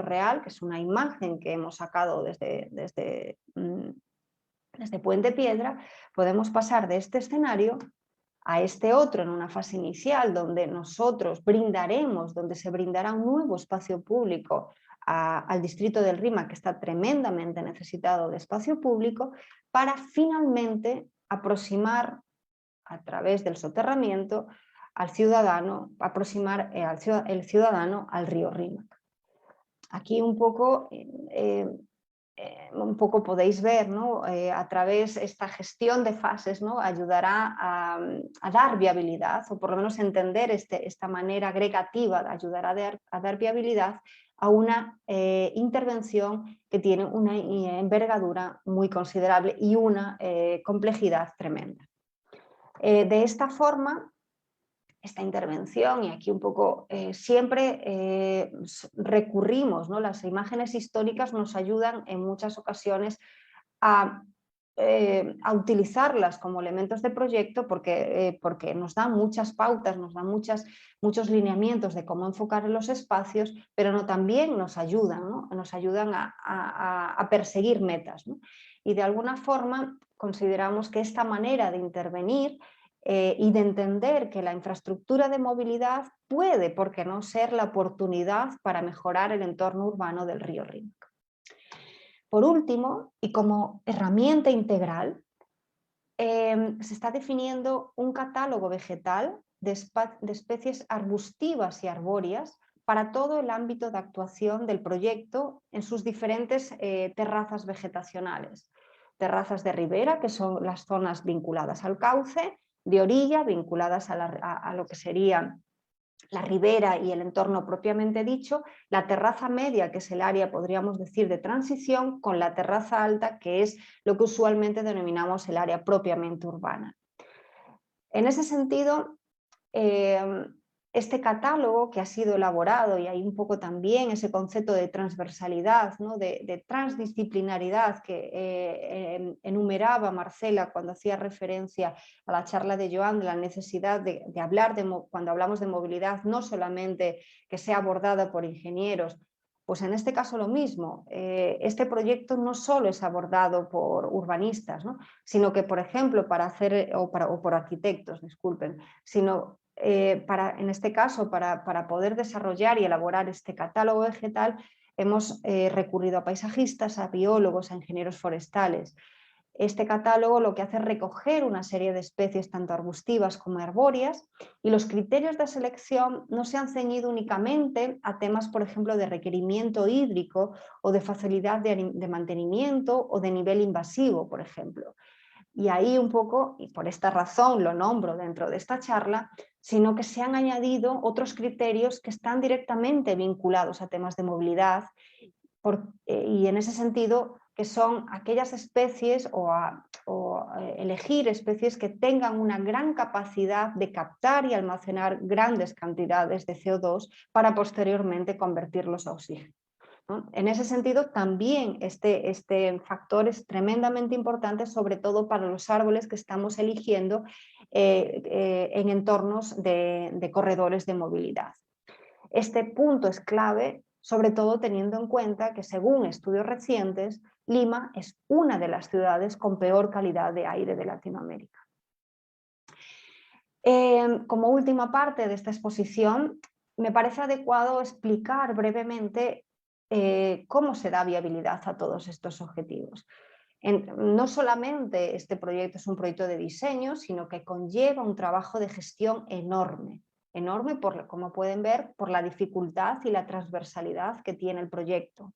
real, que es una imagen que hemos sacado desde Puente Piedra, podemos pasar de este escenario a este otro en una fase inicial donde donde se brindará un nuevo espacio público al distrito del Rímac, que está tremendamente necesitado de espacio público, para finalmente aproximar a través del soterramiento el ciudadano al río Rímac. Aquí un poco podéis ver, ¿no?, a través de esta gestión de fases, ¿no?, ayudará a dar viabilidad, o por lo menos entender esta manera agregativa, ayudará a dar viabilidad a una intervención que tiene una envergadura muy considerable y una complejidad tremenda. De esta forma, esta intervención, y aquí un poco siempre recurrimos, ¿no? Las imágenes históricas nos ayudan en muchas ocasiones a utilizarlas como elementos de proyecto porque nos dan muchas pautas, nos dan muchos lineamientos de cómo enfocar los espacios, pero no, también nos ayudan, ¿no? Nos ayudan a perseguir metas, ¿no? Y de alguna forma consideramos que esta manera de intervenir y de entender que la infraestructura de movilidad puede, ¿por qué no?, ser la oportunidad para mejorar el entorno urbano del río Rímac. Por último, y como herramienta integral, se está definiendo un catálogo vegetal de especies arbustivas y arbóreas para todo el ámbito de actuación del proyecto en sus diferentes terrazas vegetacionales. Terrazas de ribera, que son las zonas vinculadas al cauce, de orilla, vinculadas a lo que serían la ribera y el entorno propiamente dicho, la terraza media, que es el área, podríamos decir, de transición, con la terraza alta, que es lo que usualmente denominamos el área propiamente urbana. En ese sentido, este catálogo que ha sido elaborado, y hay un poco también ese concepto de transversalidad, ¿no?, de transdisciplinaridad que enumeraba Marcela cuando hacía referencia a la charla de Joan, de la necesidad de hablar, cuando hablamos de movilidad, no solamente que sea abordada por ingenieros. Pues en este caso lo mismo, este proyecto no solo es abordado por urbanistas, ¿no?, sino que, por ejemplo, o por arquitectos, disculpen, sino en este caso, para poder desarrollar y elaborar este catálogo vegetal, hemos recurrido a paisajistas, a biólogos, a ingenieros forestales. Este catálogo lo que hace es recoger una serie de especies tanto arbustivas como arbóreas, y los criterios de selección no se han ceñido únicamente a temas, por ejemplo, de requerimiento hídrico o de facilidad de mantenimiento o de nivel invasivo, por ejemplo. Y ahí un poco, y por esta razón lo nombro dentro de esta charla, sino que se han añadido otros criterios que están directamente vinculados a temas de movilidad y en ese sentido que son aquellas especies o elegir especies que tengan una gran capacidad de captar y almacenar grandes cantidades de CO2 para posteriormente convertirlos a oxígeno, ¿no? En ese sentido, también este factor es tremendamente importante, sobre todo para los árboles que estamos eligiendo en entornos de corredores de movilidad. Este punto es clave, sobre todo teniendo en cuenta que, según estudios recientes, Lima es una de las ciudades con peor calidad de aire de Latinoamérica. Como última parte de esta exposición, me parece adecuado explicar brevemente cómo se da viabilidad a todos estos objetivos. No solamente este proyecto es un proyecto de diseño, sino que conlleva un trabajo de gestión enorme, como pueden ver, por la dificultad y la transversalidad que tiene el proyecto.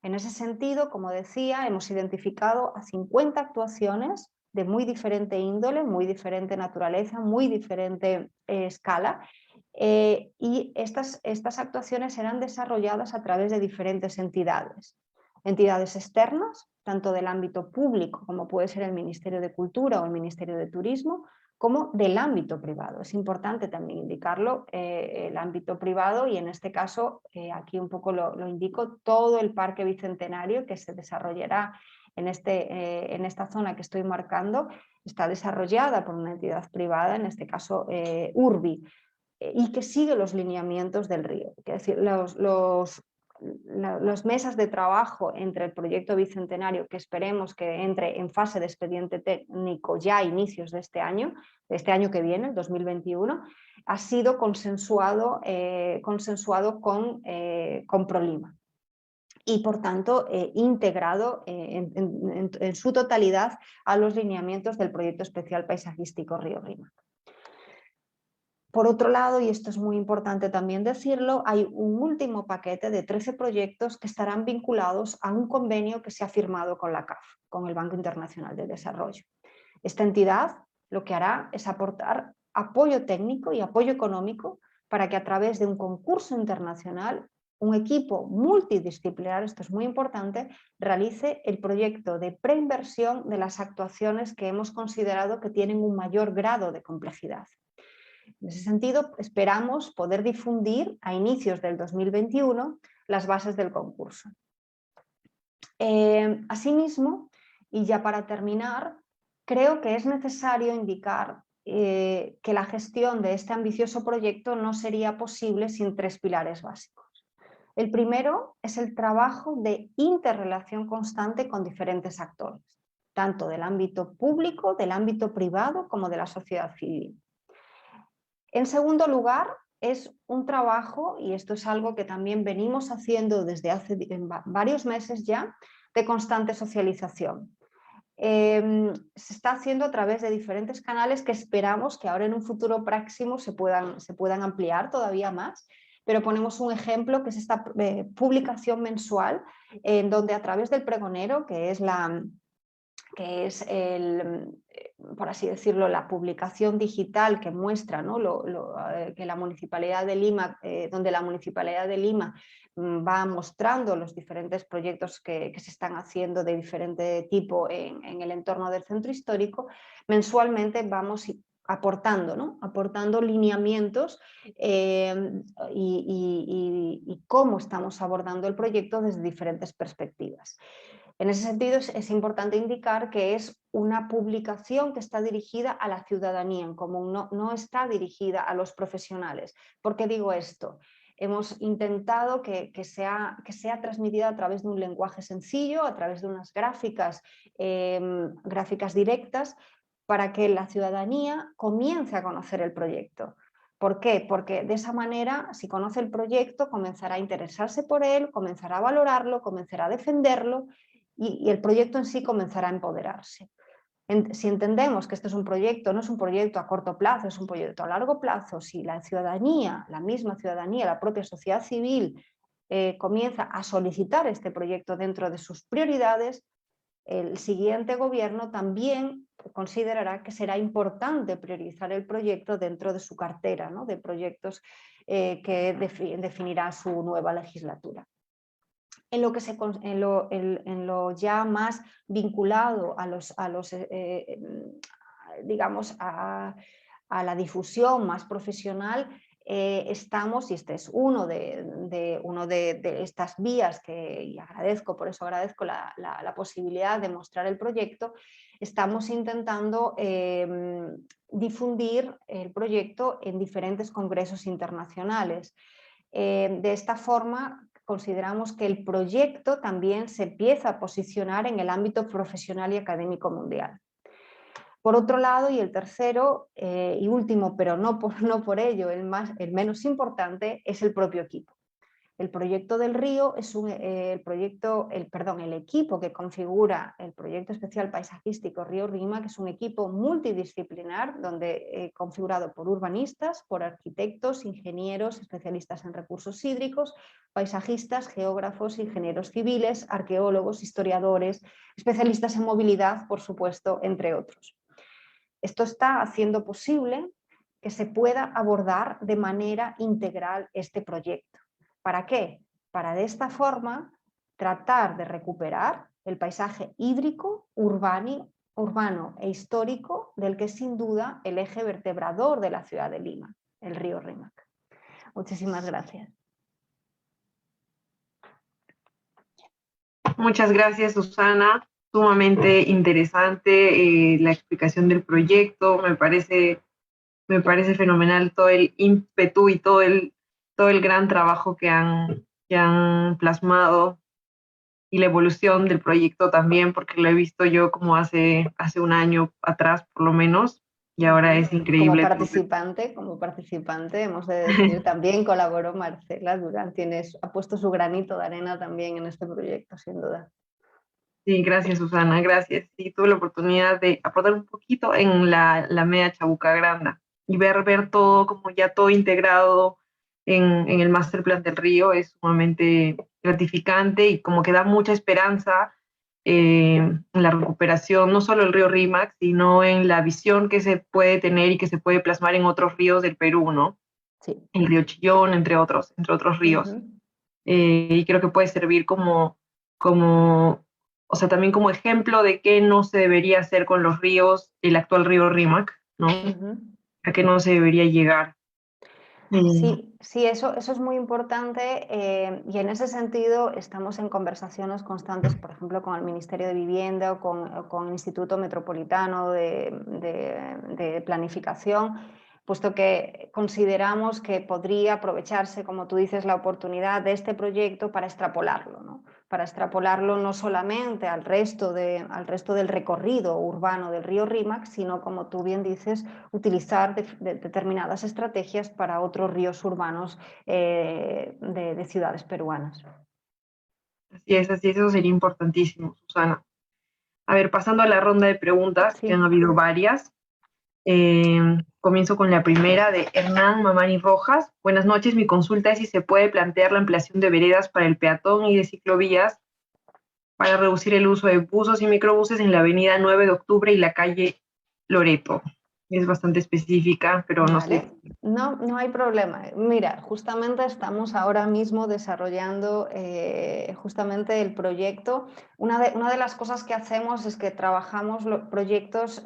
En ese sentido, como decía, hemos identificado a 50 actuaciones de muy diferente índole, muy diferente naturaleza, muy diferente escala, y estas actuaciones serán desarrolladas a través de diferentes entidades. Entidades externas, tanto del ámbito público, como puede ser el Ministerio de Cultura o el Ministerio de Turismo, como del ámbito privado. Es importante también indicarlo, el ámbito privado, y en este caso, aquí un poco lo indico, todo el Parque Bicentenario que se desarrollará en esta zona que estoy marcando, está desarrollada por una entidad privada, en este caso Urbi, y que sigue los lineamientos del río. Es decir, las mesas de trabajo entre el proyecto Bicentenario, que esperemos que entre en fase de expediente técnico ya a inicios de este año que viene, el 2021, ha sido consensuado con Prolima y, por tanto, integrado en su totalidad a los lineamientos del Proyecto Especial Paisajístico Río Rímac. Por otro lado, y esto es muy importante también decirlo, hay un último paquete de 13 proyectos que estarán vinculados a un convenio que se ha firmado con la CAF, con el Banco Internacional de Desarrollo. Esta entidad lo que hará es aportar apoyo técnico y apoyo económico para que, a través de un concurso internacional, un equipo multidisciplinar, esto es muy importante, realice el proyecto de preinversión de las actuaciones que hemos considerado que tienen un mayor grado de complejidad. En ese sentido, esperamos poder difundir a inicios del 2021 las bases del concurso. Asimismo, y ya para terminar, creo que es necesario indicar que la gestión de este ambicioso proyecto no sería posible sin 3 pilares básicos. El primero es el trabajo de interrelación constante con diferentes actores, tanto del ámbito público, del ámbito privado, como de la sociedad civil. En segundo lugar, es un trabajo, y esto es algo que también venimos haciendo desde hace varios meses ya, de constante socialización. Se está haciendo a través de diferentes canales que esperamos que ahora en un futuro próximo se puedan ampliar todavía más, pero ponemos un ejemplo que es esta publicación mensual en donde a través del pregonero, que es por así decirlo, la publicación digital que muestra, ¿no? Que la Municipalidad de Lima, donde la Municipalidad de Lima va mostrando los diferentes proyectos que se están haciendo de diferente tipo en el entorno del centro histórico, mensualmente vamos aportando, ¿no? Aportando lineamientos y cómo estamos abordando el proyecto desde diferentes perspectivas. En ese sentido, es importante indicar que es una publicación que está dirigida a la ciudadanía en común, no está dirigida a los profesionales. ¿Por qué digo esto? Hemos intentado que sea transmitida a través de un lenguaje sencillo, a través de unas gráficas directas, para que la ciudadanía comience a conocer el proyecto. ¿Por qué? Porque de esa manera, si conoce el proyecto, comenzará a interesarse por él, comenzará a valorarlo, comenzará a defenderlo, y el proyecto en sí comenzará a empoderarse. Si entendemos que este es un proyecto, no es un proyecto a corto plazo, es un proyecto a largo plazo, si la ciudadanía, la misma ciudadanía, la propia sociedad civil comienza a solicitar este proyecto dentro de sus prioridades, el siguiente gobierno también considerará que será importante priorizar el proyecto dentro de su cartera, ¿no? De proyectos que definirá su nueva legislatura. En lo ya más vinculado digamos, a la difusión más profesional, estamos, y este es uno de estas vías y por eso agradezco la posibilidad de mostrar el proyecto, estamos intentando difundir el proyecto en diferentes congresos internacionales. De esta forma, consideramos que el proyecto también se empieza a posicionar en el ámbito profesional y académico mundial. Por otro lado, y el tercero y último, pero no por ello el menos importante, es el propio equipo. El proyecto del río es el equipo que configura el proyecto especial paisajístico Río Rímac, que es un equipo multidisciplinar configurado por urbanistas, por arquitectos, ingenieros, especialistas en recursos hídricos, paisajistas, geógrafos, ingenieros civiles, arqueólogos, historiadores, especialistas en movilidad, por supuesto, entre otros. Esto está haciendo posible que se pueda abordar de manera integral este proyecto. ¿Para qué? Para de esta forma tratar de recuperar el paisaje hídrico, urbano e histórico del que es sin duda el eje vertebrador de la ciudad de Lima, el río Rímac. Muchísimas gracias. Muchas gracias, Susana. Sumamente interesante la explicación del proyecto. Me parece fenomenal todo el ímpetu y todo el gran trabajo que han plasmado, y la evolución del proyecto también, porque lo he visto yo como hace un año atrás por lo menos, y ahora es increíble. Como participante hemos de decir, también colaboró Marcela Durán, ha puesto su granito de arena también en este proyecto, sin duda. Sí, gracias, Susana, gracias. Sí, tuve la oportunidad de aportar un poquito en la Media Chabuca Granda y ver todo, como ya todo integrado en el Master Plan del Río, es sumamente gratificante y como que da mucha esperanza en la recuperación, no solo del río Rímac, sino en la visión que se puede tener y que se puede plasmar en otros ríos del Perú, ¿no? Sí. El río Chillón, entre otros ríos. y creo que puede servir o sea, también como ejemplo de qué no se debería hacer con los ríos, el actual río Rímac, ¿no? A qué no se debería llegar. Sí, sí, eso es muy importante y en ese sentido estamos en conversaciones constantes, por ejemplo, con el Ministerio de Vivienda o con el Instituto Metropolitano de Planificación, puesto que consideramos que podría aprovecharse, como tú dices, la oportunidad de este proyecto para extrapolarlo, ¿no? Para extrapolarlo no solamente al resto del recorrido urbano del río Rímac, sino, como tú bien dices, utilizar determinadas estrategias para otros ríos urbanos de ciudades peruanas. Así es, eso sería importantísimo, Susana. A ver, pasando a la ronda de preguntas, que han Sí. habido varias. Comienzo con la primera de Hernán Mamani Rojas. Buenas noches, mi consulta es si se puede plantear la ampliación de veredas para el peatón y de ciclovías para reducir el uso de buses y microbuses en la avenida 9 de octubre y la calle Loreto. Es bastante específica, pero no sé. Vale, no, no hay problema. Mira, justamente estamos ahora mismo desarrollando justamente el proyecto. Una de las cosas que hacemos es que trabajamos los proyectos,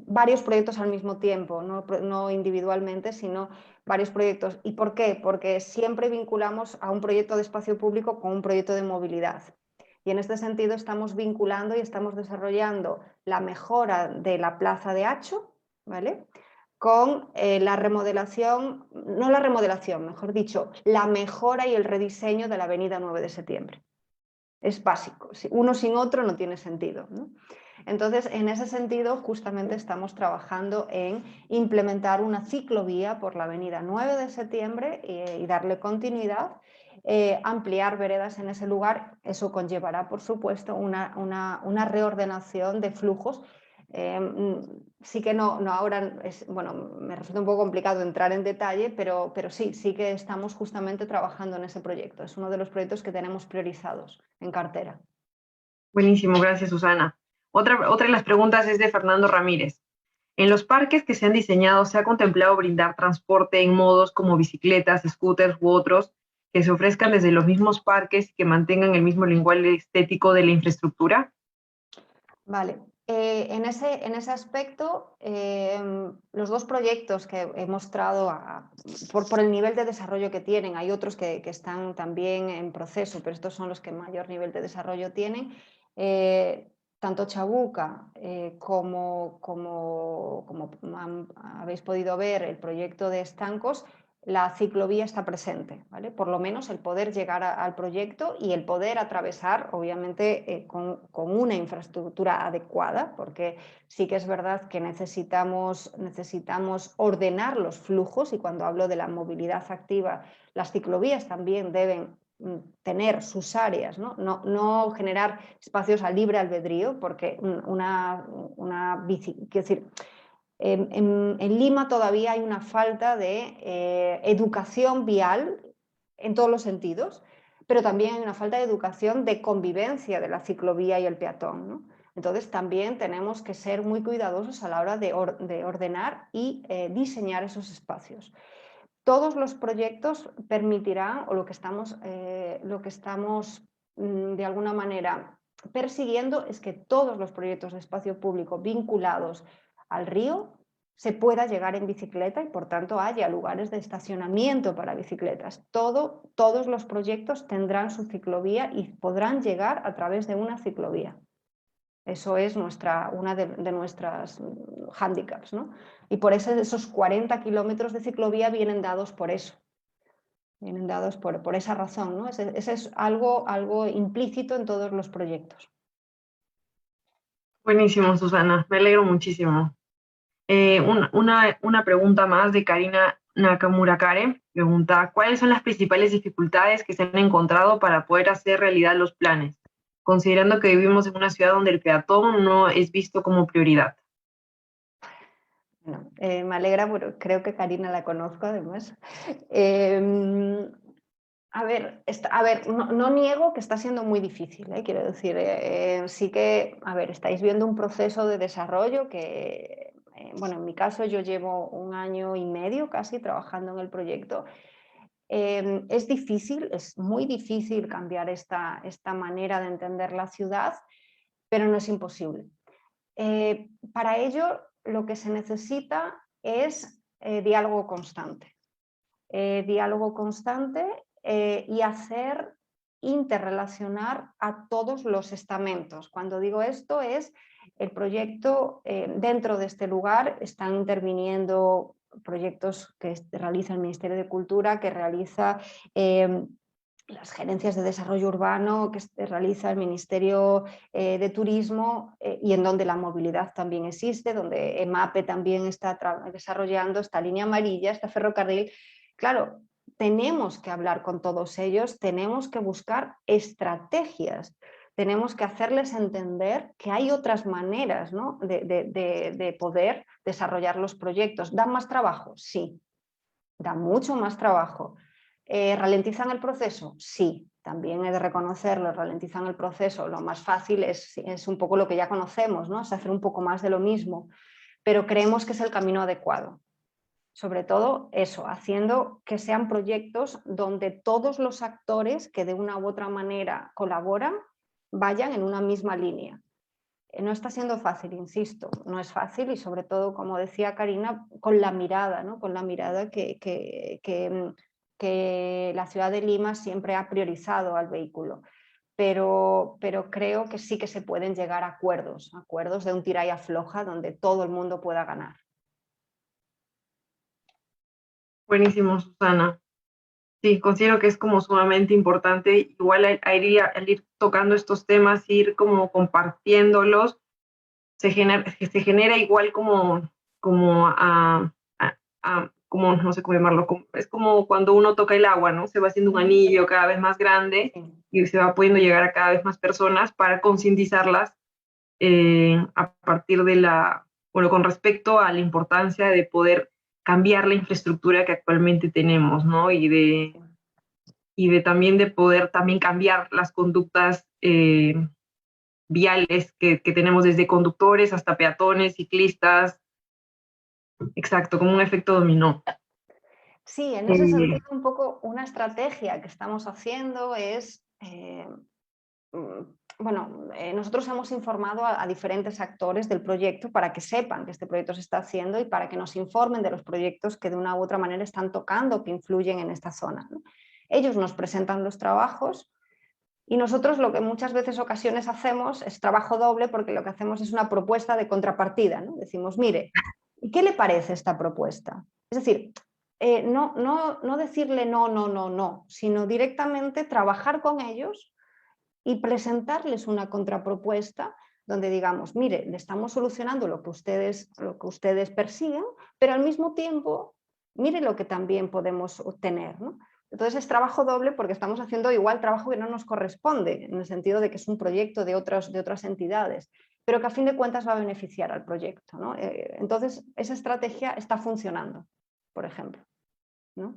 varios proyectos al mismo tiempo, no individualmente, sino varios proyectos. ¿Y por qué? Porque siempre vinculamos a un proyecto de espacio público con un proyecto de movilidad. Y en este sentido estamos vinculando y estamos desarrollando la mejora de la Plaza de Acho, ¿vale? Con la remodelación, no la remodelación, mejor dicho, la mejora y el rediseño de la avenida 9 de septiembre. Es básico, uno sin otro no tiene sentido, ¿no? Entonces, en ese sentido, justamente estamos trabajando en implementar una ciclovía por la avenida 9 de septiembre y darle continuidad, ampliar veredas en ese lugar. Eso conllevará, por supuesto, una reordenación de flujos. Sí que no ahora, bueno, me resulta un poco complicado entrar en detalle, pero sí que estamos justamente trabajando en ese proyecto. Es uno de los proyectos que tenemos priorizados en cartera. Buenísimo, gracias, Susana. Otra de las preguntas es de Fernando Ramírez. En los parques que se han diseñado, ¿se ha contemplado brindar transporte en modos como bicicletas, scooters u otros que se ofrezcan desde los mismos parques y que mantengan el mismo lenguaje estético de la infraestructura? Vale. En ese aspecto, los dos proyectos que he mostrado por el nivel de desarrollo que tienen, hay otros que están también en proceso, pero estos son los que mayor nivel de desarrollo tienen. Tanto Chabuca como habéis podido ver, el proyecto de Estancos, la ciclovía está presente, ¿vale? Por lo menos el poder llegar al proyecto y el poder atravesar, obviamente, con una infraestructura adecuada, porque sí que es verdad que necesitamos ordenar los flujos, y cuando hablo de la movilidad activa, las ciclovías también deben tener sus áreas, no generar espacios a libre albedrío, porque quiero decir, en Lima todavía hay una falta de educación vial en todos los sentidos, pero también hay una falta de educación de convivencia de la ciclovía y el peatón, ¿no? Entonces también tenemos que ser muy cuidadosos a la hora de ordenar y diseñar esos espacios. Todos los proyectos permitirán, o lo que estamos de alguna manera persiguiendo, es que todos los proyectos de espacio público vinculados al río se pueda llegar en bicicleta y, por tanto, haya lugares de estacionamiento para bicicletas. Todos los proyectos tendrán su ciclovía y podrán llegar a través de una ciclovía. Eso es una de nuestras hándicaps, ¿no? Y por eso esos 40 kilómetros de ciclovía vienen dados por eso. Vienen dados por esa razón, ¿no? Ese es algo implícito en todos los proyectos. Buenísimo, Susana, me alegro muchísimo. Una pregunta más de Karina Nakamura Kare. Pregunta, ¿cuáles son las principales dificultades que se han encontrado para poder hacer realidad los planes, considerando que vivimos en una ciudad donde el peatón no es visto como prioridad? Bueno, me alegra, bueno, creo que Karina la conozco además. A ver, no niego que está siendo muy difícil, quiero decir, sí que, a ver, estáis viendo un proceso de desarrollo que, bueno, en mi caso yo llevo 1 año y medio casi trabajando en el proyecto Es difícil, es muy difícil cambiar esta manera de entender la ciudad, pero no es imposible. Para ello, lo que se necesita es diálogo constante. Diálogo constante y hacer interrelacionar a todos los estamentos. Cuando digo esto es el proyecto, dentro de este lugar están interviniendo proyectos que realiza el Ministerio de Cultura, que realiza las gerencias de desarrollo urbano, que realiza el Ministerio de Turismo y en donde la movilidad también existe, donde EMAPE también está desarrollando esta línea amarilla, este ferrocarril. Claro, tenemos que hablar con todos ellos, tenemos que buscar estrategias, tenemos que hacerles entender que hay otras maneras, ¿no?, de poder desarrollar los proyectos. ¿Dan más trabajo? Sí, dan mucho más trabajo. ¿Ralentizan el proceso? Sí, también he de reconocerlo, ralentizan el proceso. Lo más fácil es un poco lo que ya conocemos, ¿no?, es hacer un poco más de lo mismo, pero creemos que es el camino adecuado. Sobre todo eso, haciendo que sean proyectos donde todos los actores que de una u otra manera colaboran vayan en una misma línea. No está siendo fácil, insisto, no es fácil y sobre todo, como decía Karina, con la mirada, ¿no?, con la mirada que la ciudad de Lima siempre ha priorizado al vehículo. Pero creo que sí que se pueden llegar a acuerdos de un tira y afloja donde todo el mundo pueda ganar. Buenísimo, Susana. Sí, considero que es como sumamente importante, igual al ir tocando estos temas, ir como compartiéndolos, se genera igual como no sé cómo llamarlo, es como cuando uno toca el agua, ¿no? Se va haciendo un anillo cada vez más grande y se va pudiendo llegar a cada vez más personas para concientizarlas a partir de bueno, con respecto a la importancia de poder cambiar la infraestructura que actualmente tenemos, ¿no? Y de también de poder también cambiar las conductas viales que tenemos desde conductores hasta peatones, ciclistas, exacto, como un efecto dominó. Sí, en ese sentido un poco una estrategia que estamos haciendo es, nosotros hemos informado a diferentes actores del proyecto para que sepan que este proyecto se está haciendo y para que nos informen de los proyectos que de una u otra manera están tocando, que influyen en esta zona, ¿no? Ellos nos presentan los trabajos y nosotros lo que muchas veces ocasiones hacemos es trabajo doble, porque lo que hacemos es una propuesta de contrapartida, ¿no? Decimos, mire, ¿y qué le parece esta propuesta? Es decir, no decirle no, sino directamente trabajar con ellos y presentarles una contrapropuesta donde digamos, mire, le estamos solucionando lo que ustedes persiguen, pero al mismo tiempo, mire lo que también podemos obtener, ¿no? Entonces es trabajo doble porque estamos haciendo igual trabajo que no nos corresponde, en el sentido de que es un proyecto de otras entidades, pero que a fin de cuentas va a beneficiar al proyecto, ¿no? Entonces esa estrategia está funcionando, por ejemplo, ¿no?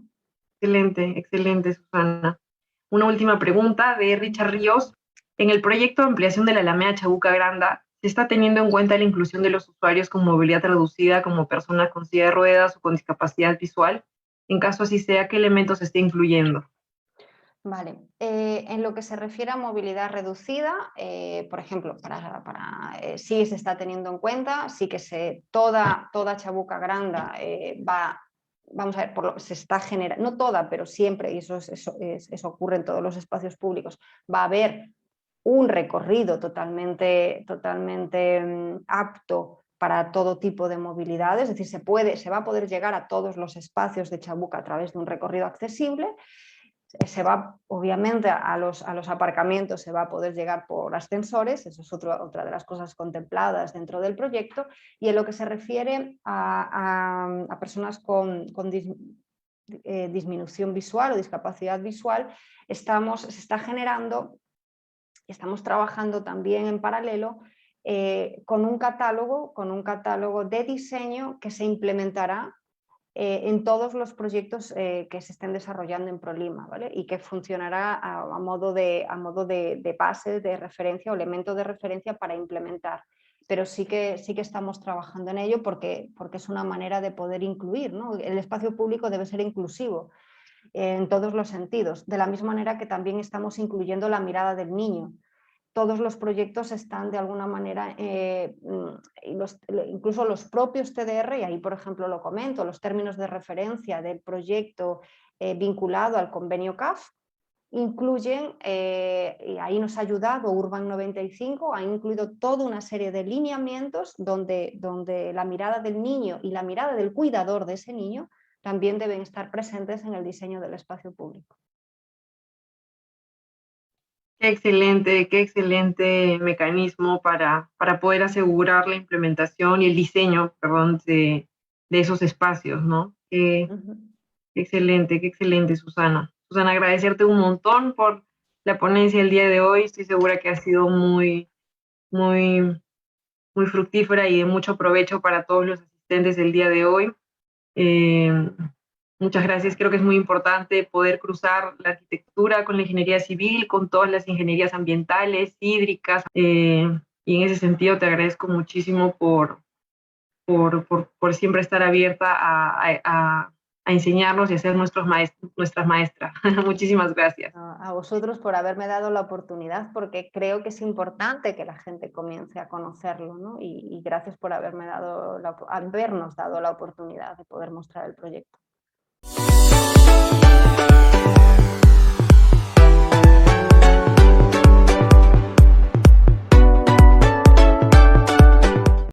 Excelente, excelente, Susana. Una última pregunta de Richard Ríos. En el proyecto de ampliación de la Alameda Chabuca Granda, ¿se está teniendo en cuenta la inclusión de los usuarios con movilidad reducida como personas con silla de ruedas o con discapacidad visual? En caso así sea, ¿qué elementos se está incluyendo? Vale, en lo que se refiere a movilidad reducida, por ejemplo, sí se está teniendo en cuenta, sí que toda Chabuca Granda vamos a ver, se está generando, no toda, pero siempre, y eso ocurre en todos los espacios públicos, va a haber un recorrido totalmente apto para todo tipo de movilidad, es decir, se va a poder llegar a todos los espacios de Chabuca a través de un recorrido accesible. Obviamente a los aparcamientos se va a poder llegar por ascensores, eso es otra de las cosas contempladas dentro del proyecto, y en lo que se refiere a personas con disminución visual o discapacidad visual, se está generando y estamos trabajando también en paralelo con un catálogo de diseño que se implementará en todos los proyectos que se estén desarrollando en ProLima, ¿vale? Y que funcionará a modo de base de referencia o elemento de referencia para implementar. Pero sí que estamos trabajando en ello porque es una manera de poder incluir, ¿no? El espacio público debe ser inclusivo. en todos los sentidos, de la misma manera que también estamos incluyendo la mirada del niño. Todos los proyectos están de alguna manera, incluso los propios TDR, y ahí por ejemplo lo comento, los términos de referencia del proyecto vinculado al convenio CAF, incluyen, y ahí nos ha ayudado Urban 95, ha incluido toda una serie de lineamientos donde la mirada del niño y la mirada del cuidador de ese niño también deben estar presentes en el diseño del espacio público. Qué excelente mecanismo para poder asegurar la implementación y el diseño, perdón, de esos espacios, ¿no? Qué excelente, Susana. Susana, agradecerte un montón por la ponencia del día de hoy. Estoy segura que ha sido muy, muy, muy fructífera y de mucho provecho para todos los asistentes del día de hoy. Muchas gracias. Creo que es muy importante poder cruzar la arquitectura con la ingeniería civil, con todas las ingenierías ambientales, hídricas. Y en ese sentido te agradezco muchísimo por siempre estar abierta a enseñarnos y a ser nuestras maestras. Muchísimas gracias. A vosotros por haberme dado la oportunidad, porque creo que es importante que la gente comience a conocerlo, ¿no? Y gracias por habernos dado la oportunidad de poder mostrar el proyecto.